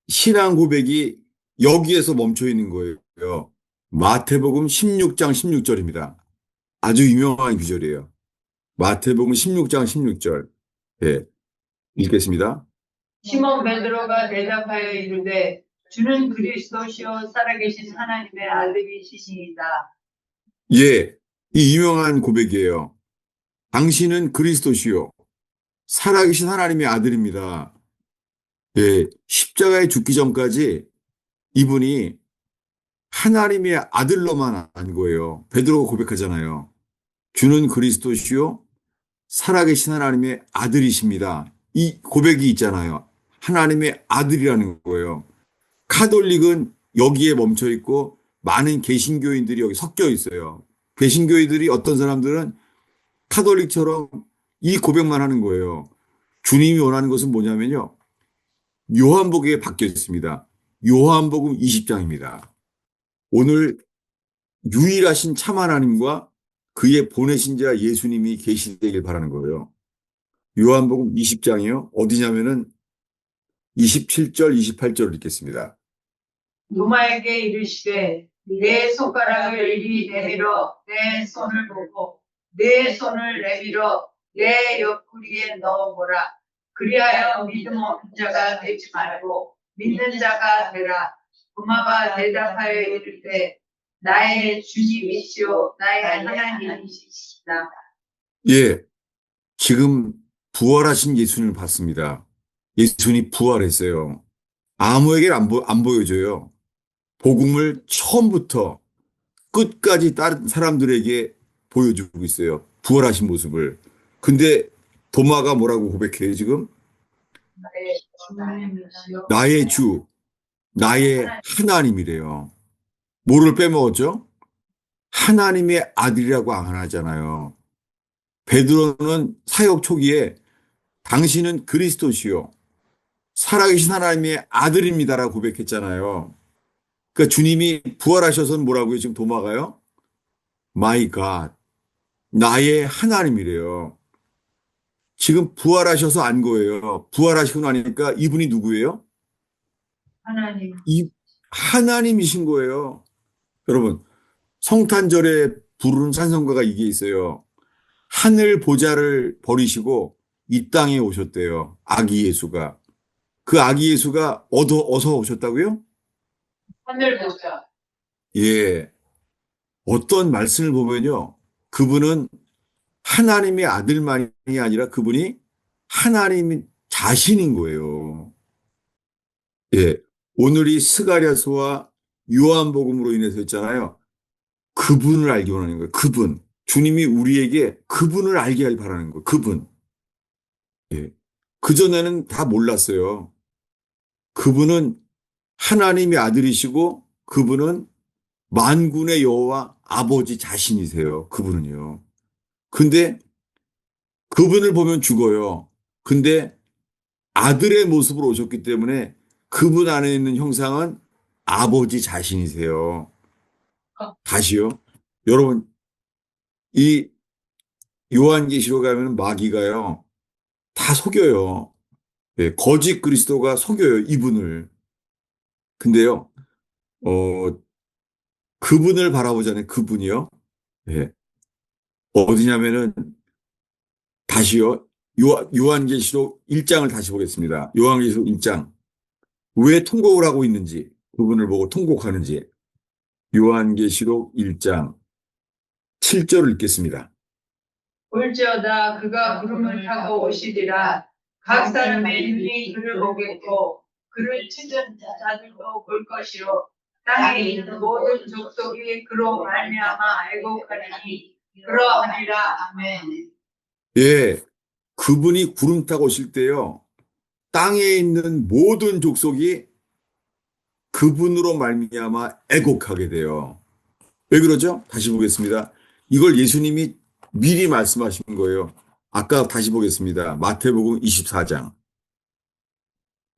신앙 고백이 여기에서 멈춰 있는 거예요. 마태복음 16장 16절입니다. 아주 유명한 구절이에요. 마태복음 16장 16절. 예, 읽겠습니다. 시몬 베드로가 대답하여 이르되 주는 그리스도시요 살아계신 하나님의 아들이시니이다. 예, 이 유명한 고백이에요. 당신은 그리스도시요. 살아계신 하나님의 아들입니다. 예, 십자가에 죽기 전까지 이분이 하나님의 아들로만 안 거예요. 베드로가 고백하잖아요. 주는 그리스도시요. 살아계신 하나님의 아들이십니다. 이 고백이 있잖아요. 하나님의 아들이라는 거예요. 카톨릭은 여기에 멈춰 있고 많은 개신교인들이 여기 섞여 있어요. 개신교인들이 어떤 사람들은 카톨릭처럼 이 고백만 하는 거예요. 주님이 원하는 것은 뭐냐면요. 요한복음에 바뀌어 있습니다. 요한복음 20장입니다. 오늘 유일하신 참 하나님과 그의 보내신 자 예수님이 계시되길 바라는 거예요. 요한복음 20장이요. 어디냐면은 27절, 28절을 읽겠습니다. 누마에게 이르시되 내 손가락을 이리 내밀어 내 손을 보고 내 손을 내밀어 내 옆구리에 넣어보라. 그리하여 믿음 없는 자가 되지 말고 믿는 자가 되라. 도마가 대답하여 이르되 나의 주님이시오 나의 하나님이시다. 예, 지금 부활하신 예수님을 봤습니다. 예수님이 부활했어요. 아무에게 안 보여줘요. 복음을 처음부터 끝까지 다른 사람들에게 보여주고 있어요. 부활하신 모습을. 근데 도마가 뭐라고 고백해요, 지금? 나의 주님이시오 나의 주, 나의 하나님이래요. 뭐를 빼먹었죠? 하나님의 아들이라고 안 하잖아요. 베드로는 사역 초기에 당신은 그리스도시요. 살아계신 하나님의 아들입니다라고 고백했잖아요. 그러니까 주님이 부활하셔서는 뭐라고요? 지금 도마가요? My God. 나의 하나님이래요. 지금 부활하셔서 안 거예요. 부활하시고 나니까 이분이 누구예요? 하나님. 이 하나님이신 거예요. 여러분, 성탄절에 부르는 찬송가가 이게 있어요. 하늘 보좌를 버리시고 이 땅에 오셨대요. 아기 예수가. 그 아기 예수가 어서 오셨다고요? 하늘 보자. 예. 어떤 말씀을 보면요. 그분은 하나님의 아들만이 아니라 그분이 하나님 자신인 거예요. 예. 오늘이 스가랴서와 요한복음으로 인해서 있잖아요. 그분을 알기 원하는 거예요. 그분. 주님이 우리에게 그분을 알게 하길 바라는 거예요. 그분. 예. 그전에는 다 몰랐어요. 그분은 하나님의 아들이시고 그분은 만군의 여호와 아버지 자신이세요. 그분은요. 근데 그분을 보면 죽어요. 근데 아들의 모습으로 오셨기 때문에 그분 안에 있는 형상은 아버지 자신이세요. 다시요. 여러분, 이 요한계시록 가면 마귀가요. 다 속여요. 예, 거짓 그리스도가 속여요. 이분을. 근데요. 어, 그분을 바라보자는 그분이요. 예. 어디냐면은 다시요. 요한계시록 1장을 다시 보겠습니다. 요한계시록 1장. 왜 통곡을 하고 있는지, 그분을 보고 통곡하는지. 요한계시록 1장 7절을 읽겠습니다. 볼지어다 그가 구름을 타고 오시리라. 각 사람의 눈이 그를 보겠고 그를 찾은 자들도 볼 것이요 땅에 있는 모든 족속이 그로 말미암아 애곡하리니 그러하리라. 아멘. 예, 그분이 구름 타고 오실 때요. 땅에 있는 모든 족속이 그분으로 말미암아 애곡하게 돼요. 왜 그러죠? 다시 보겠습니다. 이걸 예수님이 미리 말씀하신 거예요. 아까 다시 보겠습니다. 마태복음 24장.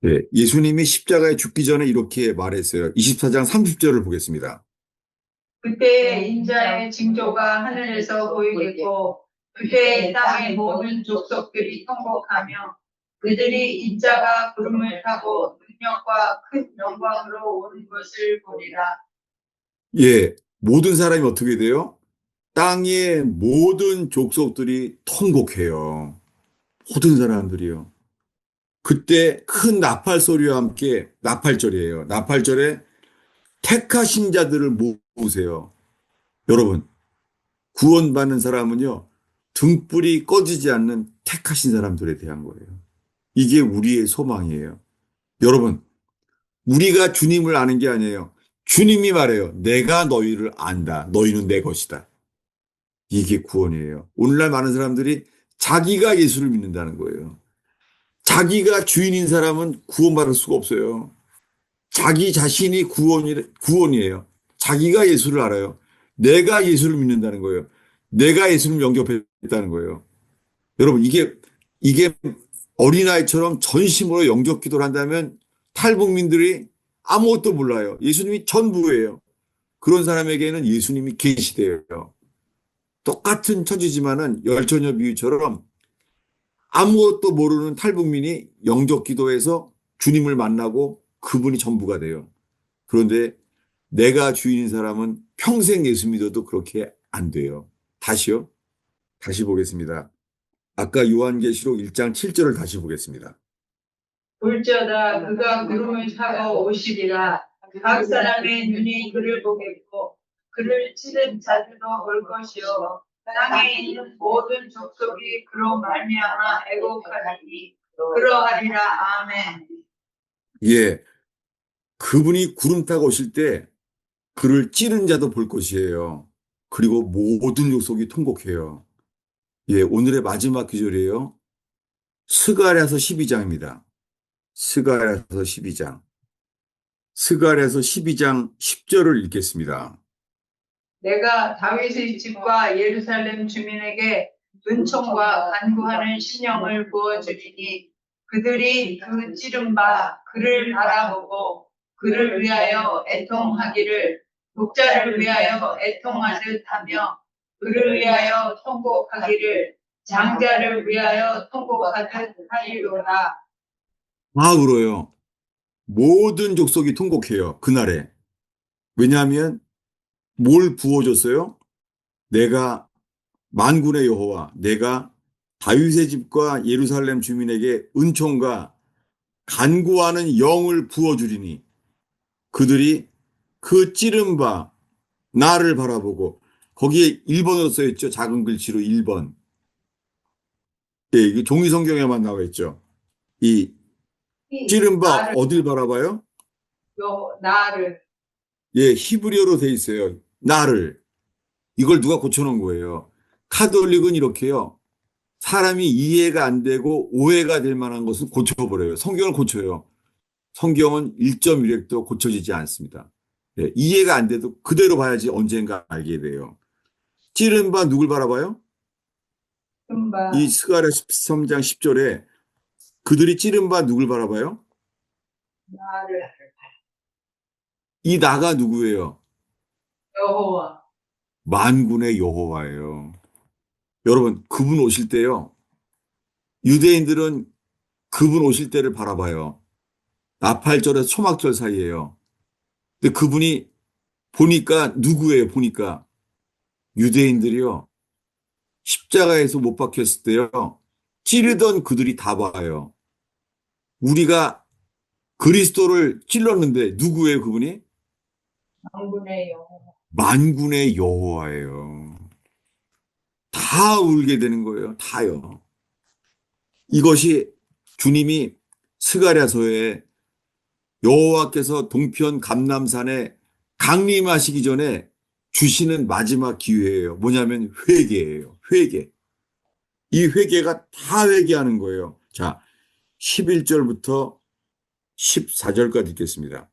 예, 예수님이 십자가에 죽기 전에 이렇게 말했어요. 24장 30절을 보겠습니다. 그때 인자의 징조가 하늘에서 보이겠고 그때 땅의 모든 족속들이 통곡하며 그들이 인자가 구름을 타고 능력과 큰 영광으로 오는 것을 보리라. 예, 모든 사람이 어떻게 돼요? 땅의 모든 족속들이 통곡해요. 모든 사람들이요. 그때 큰 나팔 소리와 함께 나팔절이에요. 나팔절에 택하신 자들을 모으세요. 여러분, 구원받는 사람은요, 등불이 꺼지지 않는 택하신 사람들에 대한 거예요. 이게 우리의 소망이에요. 여러분, 우리가 주님을 아는 게 아니에요. 주님이 말해요. 내가 너희를 안다. 너희는 내 것이다. 이게 구원이에요. 오늘날 많은 사람들이 자기가 예수를 믿는다는 거예요. 자기가 주인인 사람은 구원받을 수가 없어요. 자기 자신이 구원이에요. 자기가 예수를 알아요. 내가 예수를 믿는다는 거예요. 내가 예수를 영접해 했다는 거예요. 여러분, 이게 어린아이처럼 전심으로 영접 기도를 한다면 탈북민들이 아무것도 몰라요. 예수님이 전부예요. 그런 사람에게는 예수님이 계시대요. 똑같은 처지지만은 열처녀 비유처럼 아무것도 모르는 탈북민이 영접 기도해서 주님을 만나고 그분이 전부가 돼요. 그런데 내가 주인인 사람은 평생 예수 믿어도 그렇게 안 돼요. 다시요. 다시 보겠습니다. 아까 요한계시록 1장 7절을 다시 보겠습니다. 볼지어다 그가 구름을 타고 오시리라. 각 사람의 눈이 그를 보겠고 그를 찌른 자들도 볼 것이요 땅에 있는 모든 족속이 그로 말미암아 애곡하리니 그러하리라. 아멘. 예, 그분이 구름 타고 오실 때 그를 찌른 자도 볼 것이에요. 그리고 모든 족속이 통곡해요. 예, 오늘의 마지막 구절이에요. 스가랴서 12장입니다. 스가랴서 12장. 스가랴서 12장 10절을 읽겠습니다. 내가 다윗의 집과 예루살렘 주민에게 은총과 간구하는 심령을 부어주리니 그들이 그 찌른 바 그를 바라보고 그를 위하여 애통하기를 독자를 위하여 애통하듯 하며 그를 위하여 통곡하기를 장자를 위하여 통곡하듯 하리로라. 다 울어요. 모든 족속이 통곡해요. 그날에. 왜냐하면 뭘 부어줬어요? 내가 만군의 여호와, 내가 다윗의 집과 예루살렘 주민에게 은총과 간구하는 영을 부어주리니 그들이 그 찌른 바 나를 바라보고 거기에 1번으로 써있죠. 작은 글씨로 1번. 예, 이게 종이 성경에만 나와 있죠. 이 찌른 바 나를 어딜 바라봐요? 나를 예, 히브리어로 돼 있어요. 나를. 이걸 누가 고쳐놓은 거예요. 카톨릭은 이렇게요. 사람이 이해가 안 되고 오해가 될 만한 것은 고쳐버려요. 성경을 고쳐요. 성경은 1.1획도 고쳐지지 않습니다. 예, 이해가 안 돼도 그대로 봐야지 언젠가 알게 돼요. 찌른 바 누굴 바라봐요? 바 이 스가랴 13장 10절에 그들이 찌른 바 누굴 바라봐요? 나를 이 나가 누구예요? 여호와. 만군의 여호와예요. 여러분, 그분 오실 때요. 유대인들은 그분 오실 때를 바라봐요. 나팔절에서 초막절 사이에요. 근데 그분이 보니까 누구예요? 보니까 유대인들이요. 십자가에서 못 박혔을 때요. 찌르던 그들이 다 봐요. 우리가 그리스도를 찔렀는데 누구예요? 그분이? 만군의 여호와. 만군의 여호와예요. 다 울게 되는 거예요. 다요. 이것이 주님이 스가랴서에 여호와께서 동편 감람산에 강림하시기 전에 주시는 마지막 기회예요. 뭐냐면 회개예요. 회개. 이 회개가 다 회개하는 거예요. 자, 11절부터 14절까지 읽겠습니다.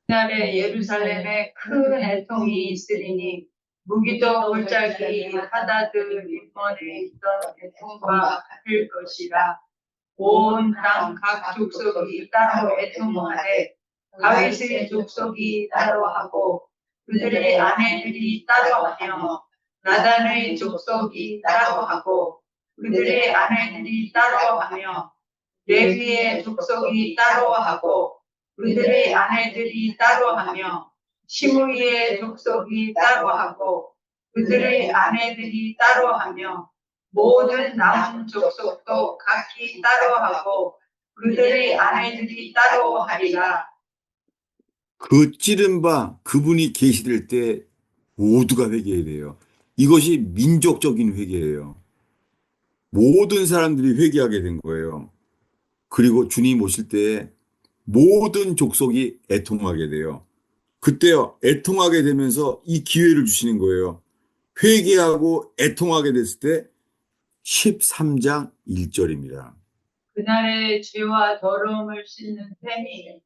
그날에 예루살렘에 큰 애통이 있으리니 무기도 골짜기 하다들 윗번에 있던 애통과 같을 것이라. 온 땅 각 족속이 따로 애통하되 다윗의 족속이 따로 하고 그들의 아내들이 따로 하며 나단의 족속이 따로 하고 그들의 아내들이 따로 하며 레위의 족속이 따로 하고 그들의 아내들이 따로 하며 시므이의 족속이 따로 하고 그들의 아내들이 따로 하며 모든 남은 족속도 각기 따로 하고 그들의 아내들이 따로 하리라. 그 찌른 바 그분이 계시될 때 모두가 회개해야 돼요. 이것이 민족적인 회개예요. 모든 사람들이 회개하게 된 거예요. 그리고 주님 오실 때 모든 족속이 애통하게 돼요. 그때요, 애통하게 되면서 이 기회를 주시는 거예요. 회개하고 애통하게 됐을 때 13장 1절입니다. 그날의 죄와 더러움을 씻는 셈이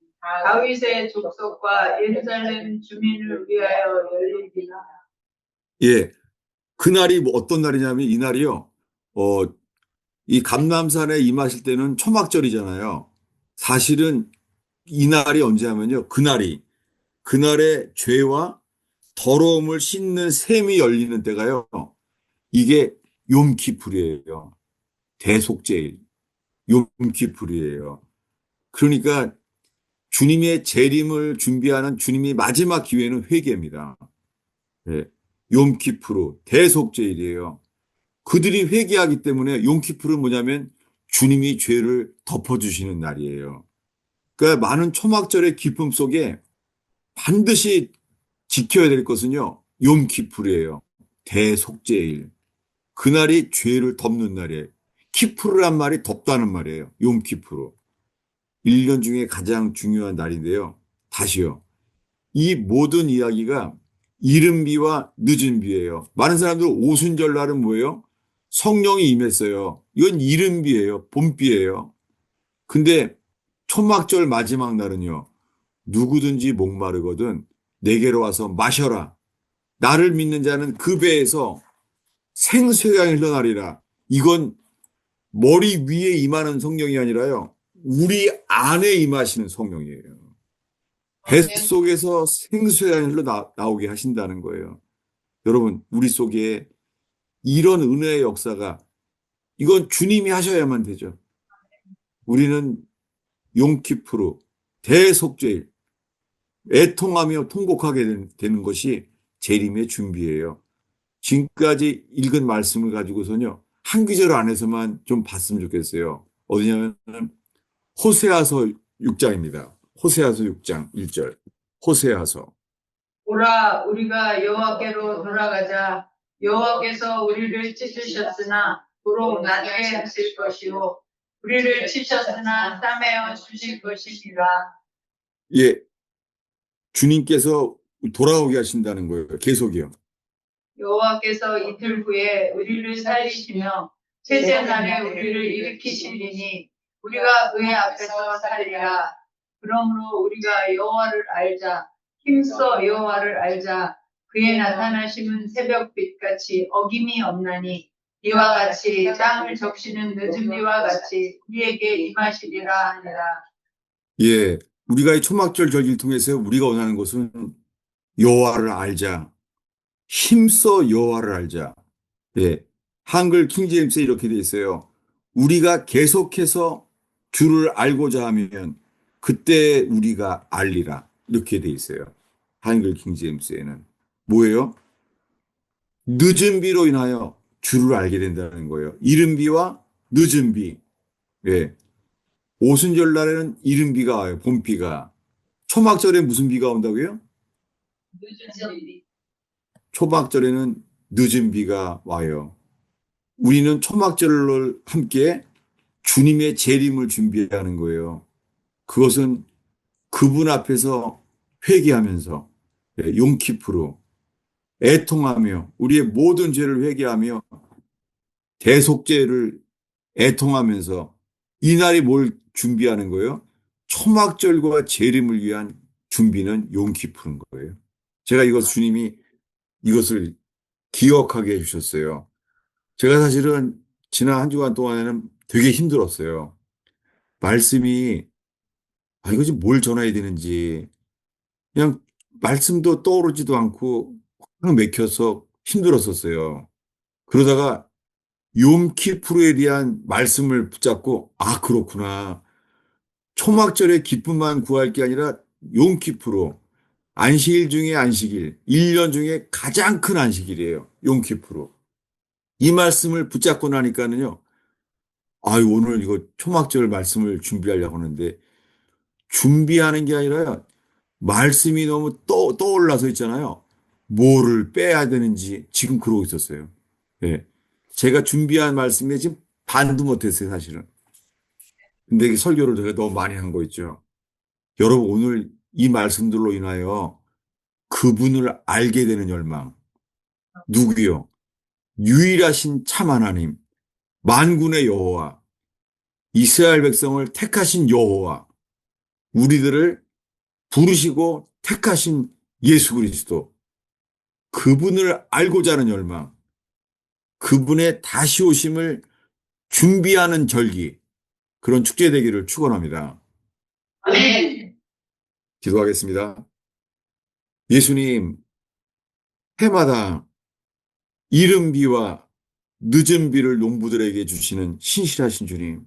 다윗의 족속과 예루살렘 주민을 위하여 열리리라. 예, 그날이 뭐 어떤 날이냐면 이날이요. 어, 이 감람산에 임하실 때는 초막절이잖아요. 사실은 이날이 언제 하면요. 그날의 죄와 더러움을 씻는 셈이 열리는 때가요. 이게 욤키프르예요. 대속죄일. 욤키프르예요. 그러니까 주님의 재림을 준비하는 주님의 마지막 기회는 회개입니다. 예. 욤키프르 대속죄일이에요. 그들이 회개하기 때문에 욤키프르는 뭐냐면 주님이 죄를 덮어주시는 날이에요. 그러니까 많은 초막절의 기쁨 속에 반드시 지켜야 될 것은요. 욤키프르예요. 대속죄일. 그날이 죄를 덮는 날이에요. 키프르란 말이 덮다는 말이에요. 욤키프르. 1년 중에 가장 중요한 날인데요. 다시요. 이 모든 이야기가 이른 비와 늦은 비예요. 많은 사람들은 오순절날은 뭐예요? 성령이 임했어요. 이건 이른 비예요. 봄비예요. 근데 초막절 마지막 날은요. 누구든지 목마르거든 내게로 와서 마셔라. 나를 믿는 자는 그 배에서 생수가 흘러나리라. 이건 머리 위에 임하는 성령이 아니라요. 우리 안에 임하시는 성령이에요. 뱃속에서 생수가 흘러나오게 하신다는 거예요. 여러분, 우리 속에 이런 은혜의 역사가 이건 주님이 하셔야만 되죠. 우리는 용키프로 대속죄일 애통하며 통곡하게 되는 것이 재림의 준비예요. 지금까지 읽은 말씀을 가지고서는요. 한 구절 안에서만 좀 봤으면 좋겠어요. 어디냐면 호세아서 6장입니다. 호세아서 6장 1절. 호세아서. 오라 우리가 여호와께로 돌아가자. 여호와께서 우리를 찢으셨으나 도로 나게 하실 것이요 우리를 치셨으나 싸매어 주실 것이니라. 예, 주님께서 돌아오게 하신다는 거예요. 계속이요. 여호와께서 이틀 후에 우리를 살리시며 셋째 날에 우리를 일으키시리니 우리가 그의 앞에서 살리라. 그러므로 우리가 여호와를 알자. 힘써 여호와를 알자. 그의 나타나심은 새벽빛같이 어김이 없나니 이와 같이 땅을 적시는 늦은 비와 같이 우리에게 임하시리라 하니라. 예, 우리가 이 초막절 절기를 통해서 우리가 원하는 것은 여호와를 알자. 힘써 여호와를 알자. 예, 한글 킹제임스에 이렇게 돼 있어요. 우리가 계속해서 주를 알고자 하면 그때 우리가 알리라. 이렇게 돼 있어요. 한글 킹제임스에는. 뭐예요? 늦은 비로 인하여 주를 알게 된다는 거예요. 이른 비와 늦은 비. 예. 오순절 날에는 이른 비가 와요. 봄비가. 초막절에 무슨 비가 온다고요? 늦은 비. 초막절에는 늦은 비가 와요. 우리는 초막절을 함께 주님의 재림을 준비하는 거예요. 그것은 그분 앞에서 회개하면서 용키프로 애통하며 우리의 모든 죄를 회개하며 대속죄를 애통하면서 이날이 뭘 준비하는 거예요? 초막절과 재림을 위한 준비는 용키프른 거예요. 제가 주님이 이것을 기억하게 해주셨어요. 제가 사실은 지난 한 주간 동안에는 되게 힘들었어요. 말씀이, 이거 지금 뭘 전해야 되는지, 그냥 말씀도 떠오르지도 않고, 확 맥혀서 힘들었었어요. 그러다가 욤키프르에 대한 말씀을 붙잡고, 그렇구나. 초막절의 기쁨만 구할 게 아니라 욤키프르, 안식일 중에 안식일, 1년 중에 가장 큰 안식일이에요. 욤키프르. 이 말씀을 붙잡고 나니까는요, 오늘 이거 초막절 말씀을 준비하려고 하는데, 준비하는 게 아니라 말씀이 너무 떠올라서 있잖아요. 뭐를 빼야 되는지 지금 그러고 있었어요. 예. 제가 준비한 말씀에 지금 반도 못했어요, 사실은. 근데 이 설교를 제가 너무 많이 한 거 있죠. 여러분, 오늘 이 말씀들로 인하여 그분을 알게 되는 열망. 누구요? 유일하신 참 하나님, 만군의 여호와, 이스라엘 백성을 택하신 여호와, 우리들을 부르시고 택하신 예수 그리스도, 그분을 알고자 하는 열망, 그분의 다시 오심을 준비하는 절기, 그런 축제 되기를 축원합니다. 아멘. 기도하겠습니다. 예수님, 해마다 이른 비와 늦은 비를 농부들에게 주시는 신실하신 주님.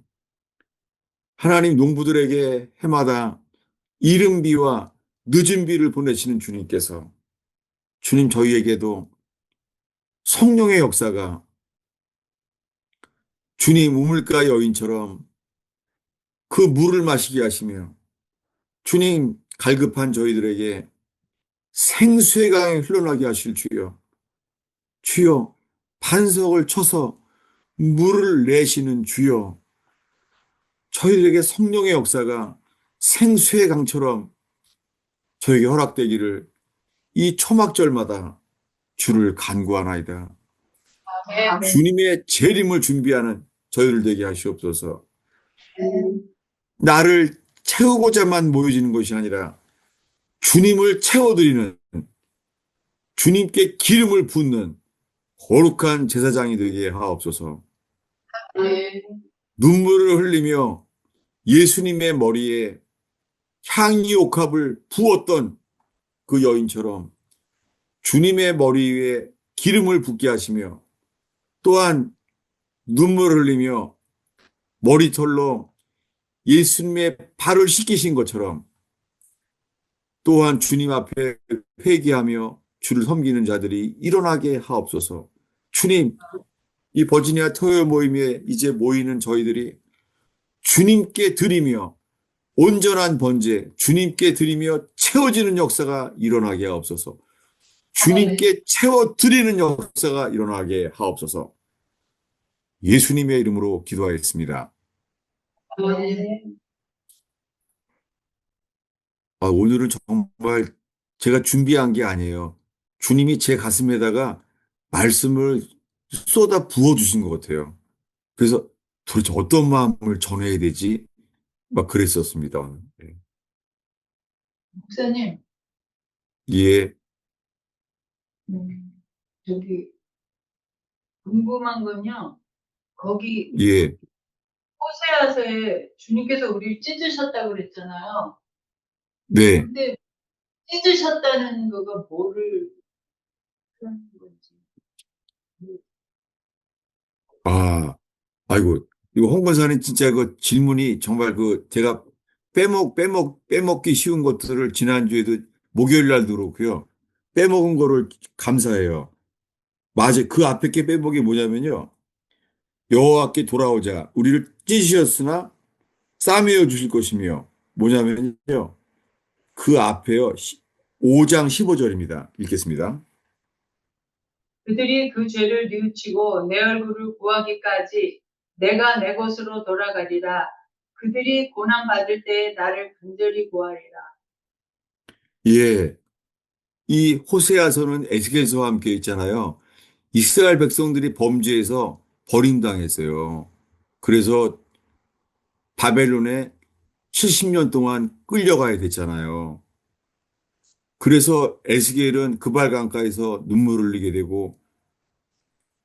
하나님, 농부들에게 해마다 이른 비와 늦은 비를 보내시는 주님께서 주님, 저희에게도 성령의 역사가 주님 우물가 여인처럼 그 물을 마시게 하시며 주님 갈급한 저희들에게 생수의 강에 흘러나게 하실 주여. 주여, 반석을 쳐서 물을 내시는 주여. 저희들에게 성령의 역사가 생수의 강처럼 저에게 허락되기를 이 초막절마다 주를 간구하나이다. 아멘. 주님의 재림을 준비하는 저희들 되게 하시옵소서. 나를 채우고자만 모여지는 것이 아니라 주님을 채워드리는, 주님께 기름을 붓는 거룩한 제사장이 되게 하옵소서. 아멘. 눈물을 흘리며 예수님의 머리에 향이 옥합을 부었던 그 여인처럼 주님의 머리 위에 기름을 붓게 하시며, 또한 눈물을 흘리며 머리털로 예수님의 발을 씻기신 것처럼 또한 주님 앞에 회개하며 주를 섬기는 자들이 일어나게 하옵소서. 주님, 이 버지니아 토요 모임에 이제 모이는 저희들이 주님께 드리며 온전한 번제, 주님께 드리며 채워지는 역사가 일어나게 하옵소서. 주님께 채워드리는 역사가 일어나게 하옵소서. 예수님의 이름으로 기도하였습니다. 아멘. 오늘은 정말 제가 준비한 게 아니에요. 주님이 제 가슴에다가 말씀을 쏟아 부어주신 것 같아요. 그래서 도대체 어떤 마음을 전해야 되지? 막 그랬었습니다. 오늘. 목사님, 예, 저기 궁금한 건요. 거기 예, 호세아서에 주님께서 우리를 찢으셨다고 그랬잖아요. 네. 근데 찢으셨다는 거가 뭐를 하는 건지. 아, 아이고, 이거 홍 권사님 진짜 그 질문이 정말 그 제가 빼먹기 쉬운 것들을 지난주에도 목요일 날도 그렇고요. 빼먹은 거를 감사해요. 맞아요. 그 앞에 게 빼먹이 뭐냐면요. 여호와께 돌아오자. 우리를 찢으셨으나 싸매어 주실 것이며 뭐냐면요. 그 앞에요. 5장 15절입니다. 읽겠습니다. 그들이 그 죄를 뉘우치고 내 얼굴을 구하기까지 내가 내 곳으로 돌아가리라. 그들이 고난 받을 때에 나를 간절히 구하리라. 예. 이 호세아서는 에스겔서와 함께 있잖아요. 이스라엘 백성들이 범죄해서 버림당했어요. 그래서 바벨론에 70년 동안 끌려가야 됐잖아요. 그래서 에스겔은 그발 강가에서 눈물을 흘리게 되고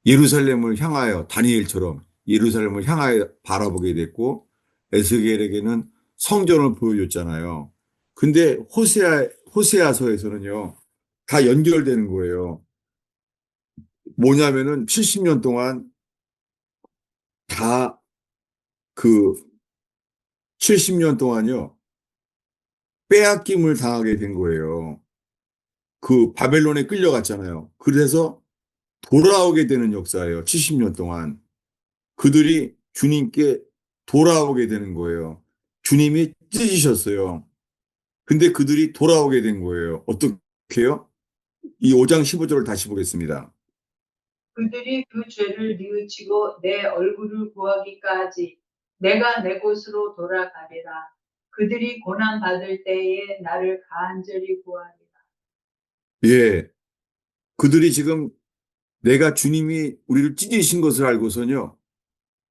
예루살렘을 향하여 다니엘처럼 예루살렘을 향하여 바라보게 됐고 에스겔에게는 성전을 보여줬잖아요. 근데 호세아서에서는요. 다 연결되는 거예요. 뭐냐면은 70년 동안 다 그 70년 동안요. 빼앗김을 당하게 된 거예요. 그 바벨론에 끌려갔잖아요. 그래서 돌아오게 되는 역사예요. 70년 동안. 그들이 주님께 돌아오게 되는 거예요. 주님이 찢으셨어요. 근데 그들이 돌아오게 된 거예요. 어떻게요? 이 5장 15절을 다시 보겠습니다. 그들이 그 죄를 뉘우치고 내 얼굴을 구하기까지 내가 내 곳으로 돌아가리라. 그들이 고난 받을 때에 나를 간절히 구하리라. 예. 그들이 지금 내가 주님이 우리를 찢으신 것을 알고서는요.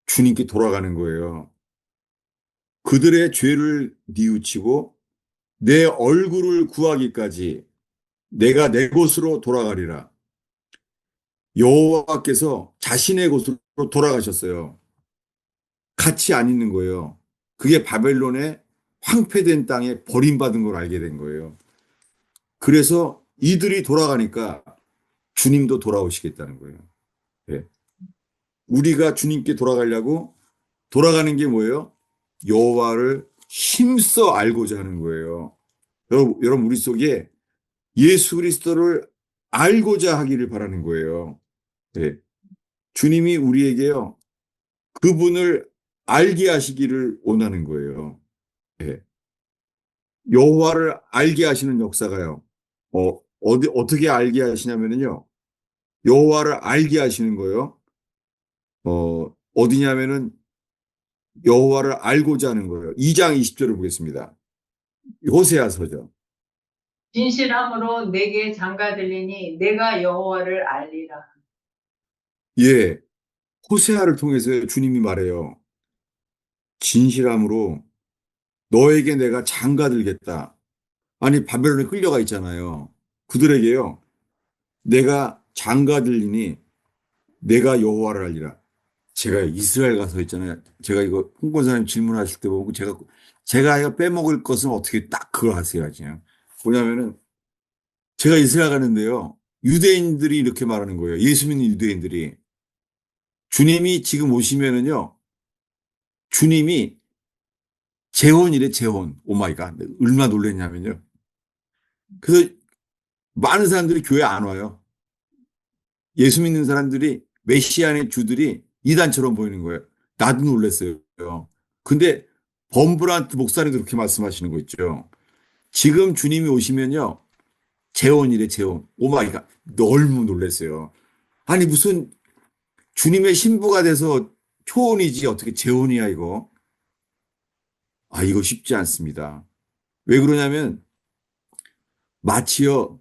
주님께 돌아가는 거예요. 그들의 죄를 뉘우치고 내 얼굴을 구하기까지 내가 내 곳으로 돌아가리라. 여호와께서 자신의 곳으로 돌아가셨어요. 같이 안 있는 거예요. 그게 바벨론의 황폐된 땅에 버림받은 걸 알게 된 거예요. 그래서 이들이 돌아가니까 주님도 돌아오시겠다는 거예요. 예. 우리가 주님께 돌아가려고 돌아가는 게 뭐예요? 여호와를 힘써 알고자 하는 거예요. 여러분 우리 속에 예수 그리스도를 알고자 하기를 바라는 거예요. 예. 주님이 우리에게요, 그분을 알게 하시기를 원하는 거예요. 예. 여호와를 알게 하시는 역사가요. 어떻게 알게 하시냐면요. 여호와를 알게 하시는 거예요. 어디냐면은 여호와를 알고자 하는 거예요. 2장 20절을 보겠습니다. 호세아서죠. 진실함으로 내게 장가 들리니 내가 여호와를 알리라. 예. 호세아를 통해서 주님이 말해요. 진실함으로 너에게 내가 장가 들겠다. 아니, 바벨론에 끌려가 있잖아요. 그들에게요, 내가 장가 들리니 내가 여호와를 알리라. 제가 이스라엘 가서 있잖아요. 제가 이거 홍권사님 질문하실 때 보고 제가 이거 빼먹을 것은 어떻게 딱 그걸 하세요. 그냥. 뭐냐면은 제가 이스라엘 가는데요. 유대인들이 이렇게 말하는 거예요. 예수 믿는 유대인들이. 주님이 지금 오시면은요. 주님이 재혼이래, 재혼. 오 마이 갓. 얼마나 놀랐냐면요. 그래서 많은 사람들이 교회 안 와요. 예수 믿는 사람들이 메시아의 주들이 이단처럼 보이는 거예요. 나도 놀랐어요. 근데 범브란트 목사님도 그렇게 말씀하시는 거 있죠. 지금 주님이 오시면요. 재혼이래, 재혼. 오 마이 갓. 너무 놀랐어요. 아니 무슨 주님의 신부가 돼서 초혼이지 어떻게 재혼이야 이거. 아, 이거 쉽지 않습니다. 왜 그러냐면 마치요.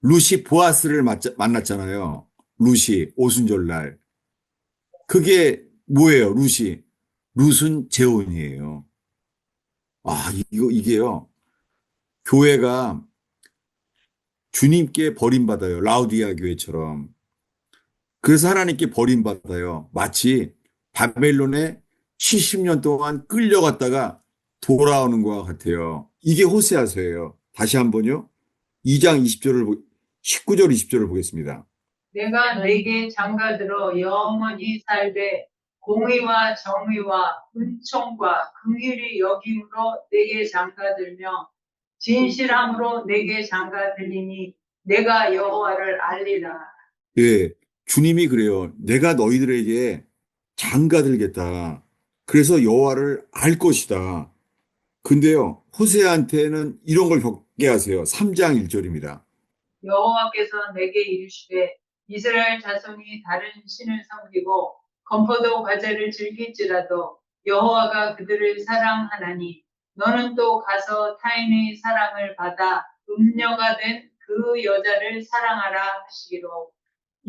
루시 보아스를 만났잖아요. 루시 오순절날. 그게 뭐예요? 룻은 재혼이에요. 아, 이게요. 교회가 주님께 버림받아요. 라우디아 교회처럼. 그래서 하나님께 버림받아요. 마치 바벨론에 70년 동안 끌려갔다가 돌아오는 것과 같아요. 이게 호세아서예요. 다시 한번요. 2장 19절 20절을 보겠습니다. 내가 내게 장가들어 영원히 살되 공의와 정의와 은총과 긍휼이 여김으로 내게 장가들며 진실함으로 내게 장가들리니 내가 여호와를 알리라. 예, 주님이 그래요. 내가 너희들에게 장가들겠다. 그래서 여호와를 알 것이다. 근데요, 호세아한테는 이런 걸 겪게 하세요. 3장 1절입니다. 여호와께서 내게 이르시되 이스라엘 자손이 다른 신을 섬기고 건포도 과자를 즐길지라도 여호와가 그들을 사랑하나니 너는 또 가서 타인의 사랑을 받아 음녀가 된 그 여자를 사랑하라 하시기로.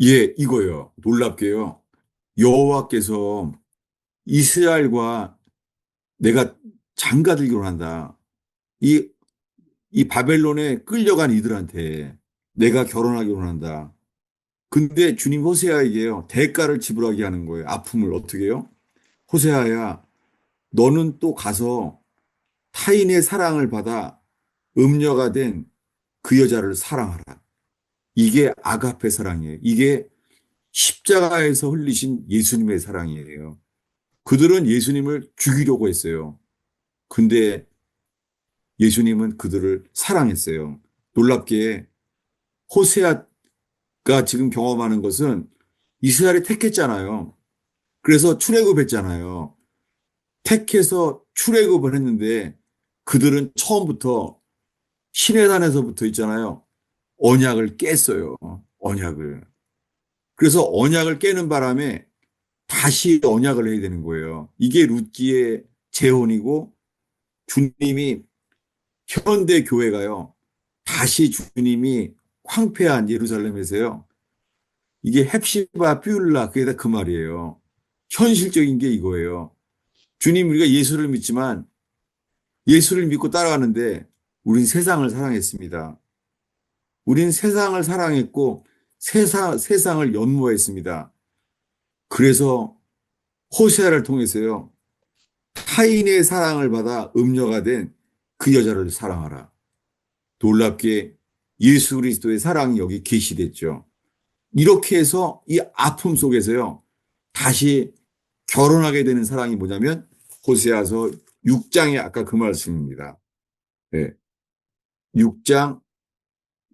예, 이거요. 놀랍게요. 여호와께서 이스라엘과 내가 장가들기로 한다. 이, 이 바벨론에 끌려간 이들한테 내가 결혼하기로 한다. 근데 주님 호세아에게요. 대가를 지불하게 하는 거예요. 아픔을 어떻게 해요? 호세아야, 너는 또 가서 타인의 사랑을 받아 음녀가 된 그 여자를 사랑하라. 이게 아가페 사랑이에요. 이게 십자가에서 흘리신 예수님의 사랑이에요. 그들은 예수님을 죽이려고 했어요. 근데 예수님은 그들을 사랑했어요. 놀랍게 호세아가 지금 경험하는 것은 이스라엘이 택했잖아요. 그래서 출애굽했잖아요. 택해서 출애굽을 했는데 그들은 처음부터 시내산에서부터 있잖아요. 언약을 깼어요. 언약을. 그래서 언약을 깨는 바람에 다시 언약을 해야 되는 거예요. 이게 룻기의 재혼이고 주님이 현대 교회가요. 다시 주님이 황폐한 예루살렘에서요. 이게 헵시바 뷰일라 그게 다 그 말이에요. 현실적인 게 이거예요. 주님 우리가 예수를 믿지만 예수를 믿고 따라가는데 우린 세상을 사랑했습니다. 우린 세상을 사랑했고 세상을 연모했습니다. 그래서 호세아를 통해서요. 타인의 사랑을 받아 음녀가 된 그 여자를 사랑하라. 놀랍게 예수 그리스도의 사랑이 여기 계시됐죠. 이렇게 해서 이 아픔 속에서요. 다시 결혼하게 되는 사랑이 뭐냐면 호세아서 6장의 아까 그 말씀입니다. 네. 6장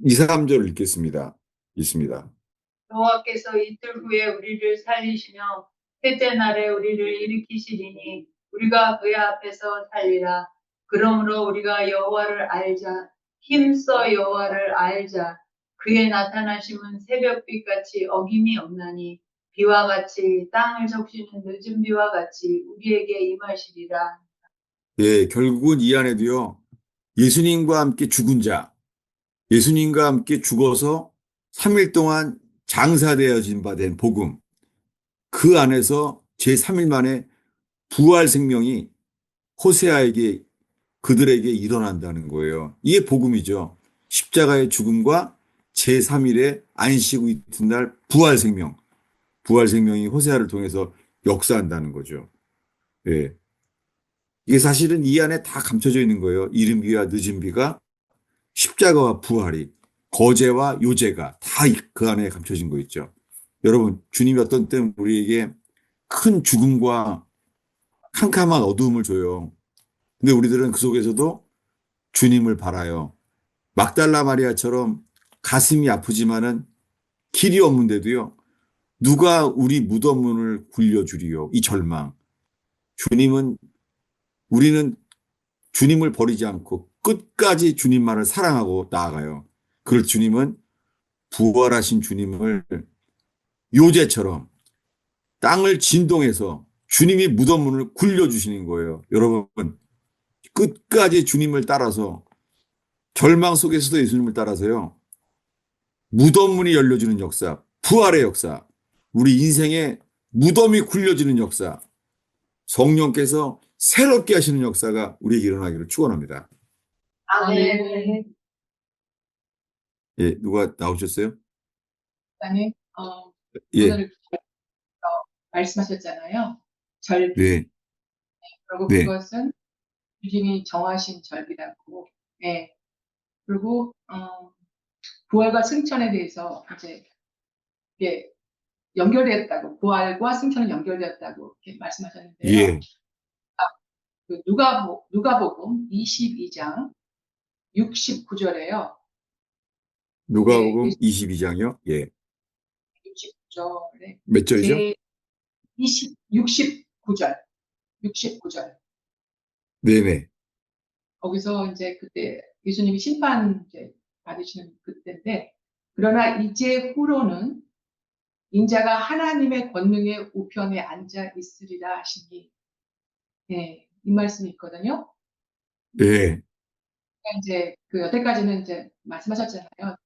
2, 3절을 읽겠습니다. 있습니다. 여호와께서 이틀 후에 우리를 살리시며 셋째 날에 우리를 일으키시리니 우리가 그의 앞에서 살리라. 그러므로 우리가 여호와를 알자. 힘써 여호와를 알자. 그의 나타나심은 새벽빛같이 어김이 없나니 비와 같이 땅을 적시는 늦은 비와 같이 우리에게 임하시리라. 예, 결국은 이 안에도요. 예수님과 함께 죽은 자, 예수님과 함께 죽어서 3일 동안 장사되어진 바 된 복음, 그 안에서 제3일 만에 부활 생명이 호세아에게 그들에게 일어난다는 거예요. 이게 복음이죠. 십자가의 죽음과 제3일의 안식 후 이튿날 부활 생명, 부활 생명이 호세아를 통해서 역사한다는 거죠. 예. 이게 사실은 이 안에 다 감춰져 있는 거예요. 이른 비와 늦은 비가 십자가와 부활이 거제와 요제가 다 그 안에 감춰진 거 있죠. 여러분, 주님이 어떤 때는 우리에게 큰 죽음과 캄캄한 어두움을 줘요. 근데 우리들은 그 속에서도 주님을 바라요. 막달라 마리아처럼 가슴이 아프지만은 길이 없는데도요. 누가 우리 무덤 문을 굴려주리요. 이 절망. 주님은 우리는 주님을 버리지 않고 끝까지 주님만을 사랑하고 나아가요. 그럴 주님은 부활하신 주님을 요제처럼 땅을 진동해서 주님이 무덤 문을 굴려주시는 거예요. 여러분, 끝까지 주님을 따라서 절망 속에서도 예수님을 따라서요. 무덤 문이 열려주는 역사, 부활의 역사, 우리 인생에 무덤이 굴려지는 역사, 성령께서 새롭게 하시는 역사가 우리에게 일어나기를 축원합니다. 아멘. 예, 누가 나오셨어요? 아니, 예, 오늘 말씀하셨잖아요. 절비. 네, 그리고 네, 그것은 주님이 정하신 절비라고. 예. 그리고 부활과 승천에 대해서 이제 이게 연결되었다고, 부활과 승천은 연결되었다고 이렇게 말씀하셨는데요. 예, 그 누가복음 22장 69절에요. 누가복음 22장이요? 예, 69절에 몇 절이죠? 제 69절, 69절. 네네, 거기서 이제 그때 예수님이 심판 이제 받으시는 그때인데, 그러나 이제 후로는 인자가 하나님의 권능의 우편에 앉아 있으리라 하시니, 네, 이 말씀이 있거든요. 네, 그러니까 이제 그 여태까지는 이제 말씀하셨잖아요.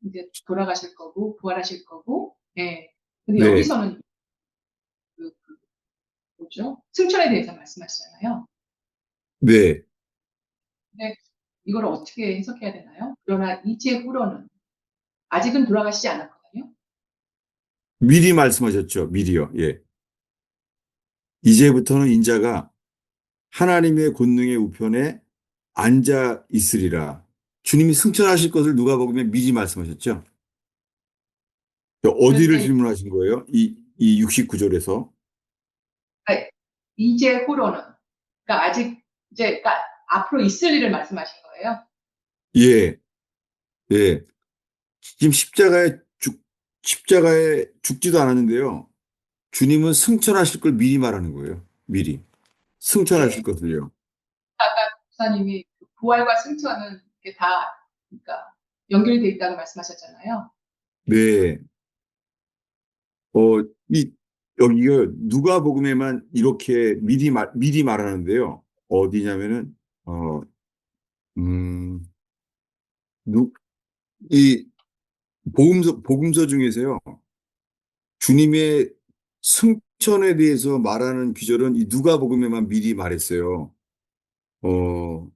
이제 돌아가실 거고 부활하실 거고, 네. 근데 네, 여기서는 그 뭐죠? 승천에 대해서 말씀하시잖아요. 네. 근데 이걸 어떻게 해석해야 되나요? 그러나 이제 후로는 아직은 돌아가시지 않았거든요. 미리 말씀하셨죠. 미리요. 예. 이제부터는 인자가 하나님의 권능의 우편에 앉아 있으리라. 주님이 승천하실 것을 누가복음에 미리 말씀하셨죠. 어디를 그런데 질문하신 거예요? 이 69절에서. 그러니까 이제 후로는, 그러니까 아직 이제 그러니까 앞으로 있을 일을 말씀하신 거예요. 예, 예. 지금 십자가에 죽지도 않았는데요. 주님은 승천하실 걸 미리 말하는 거예요. 미리. 승천하실 예. 것을요. 아까 목사님이 부활과 승천은 이게 다 그러니까 연결돼 있다고 말씀하셨잖아요. 네. 어, 이, 여기가 누가복음에만 이렇게 미리 말하는데요. 어디냐면은, 음, 누, 이 복음서 중에서요. 주님의 승천에 대해서 말하는 귀절은 이 누가복음에만 미리 말했어요. 어,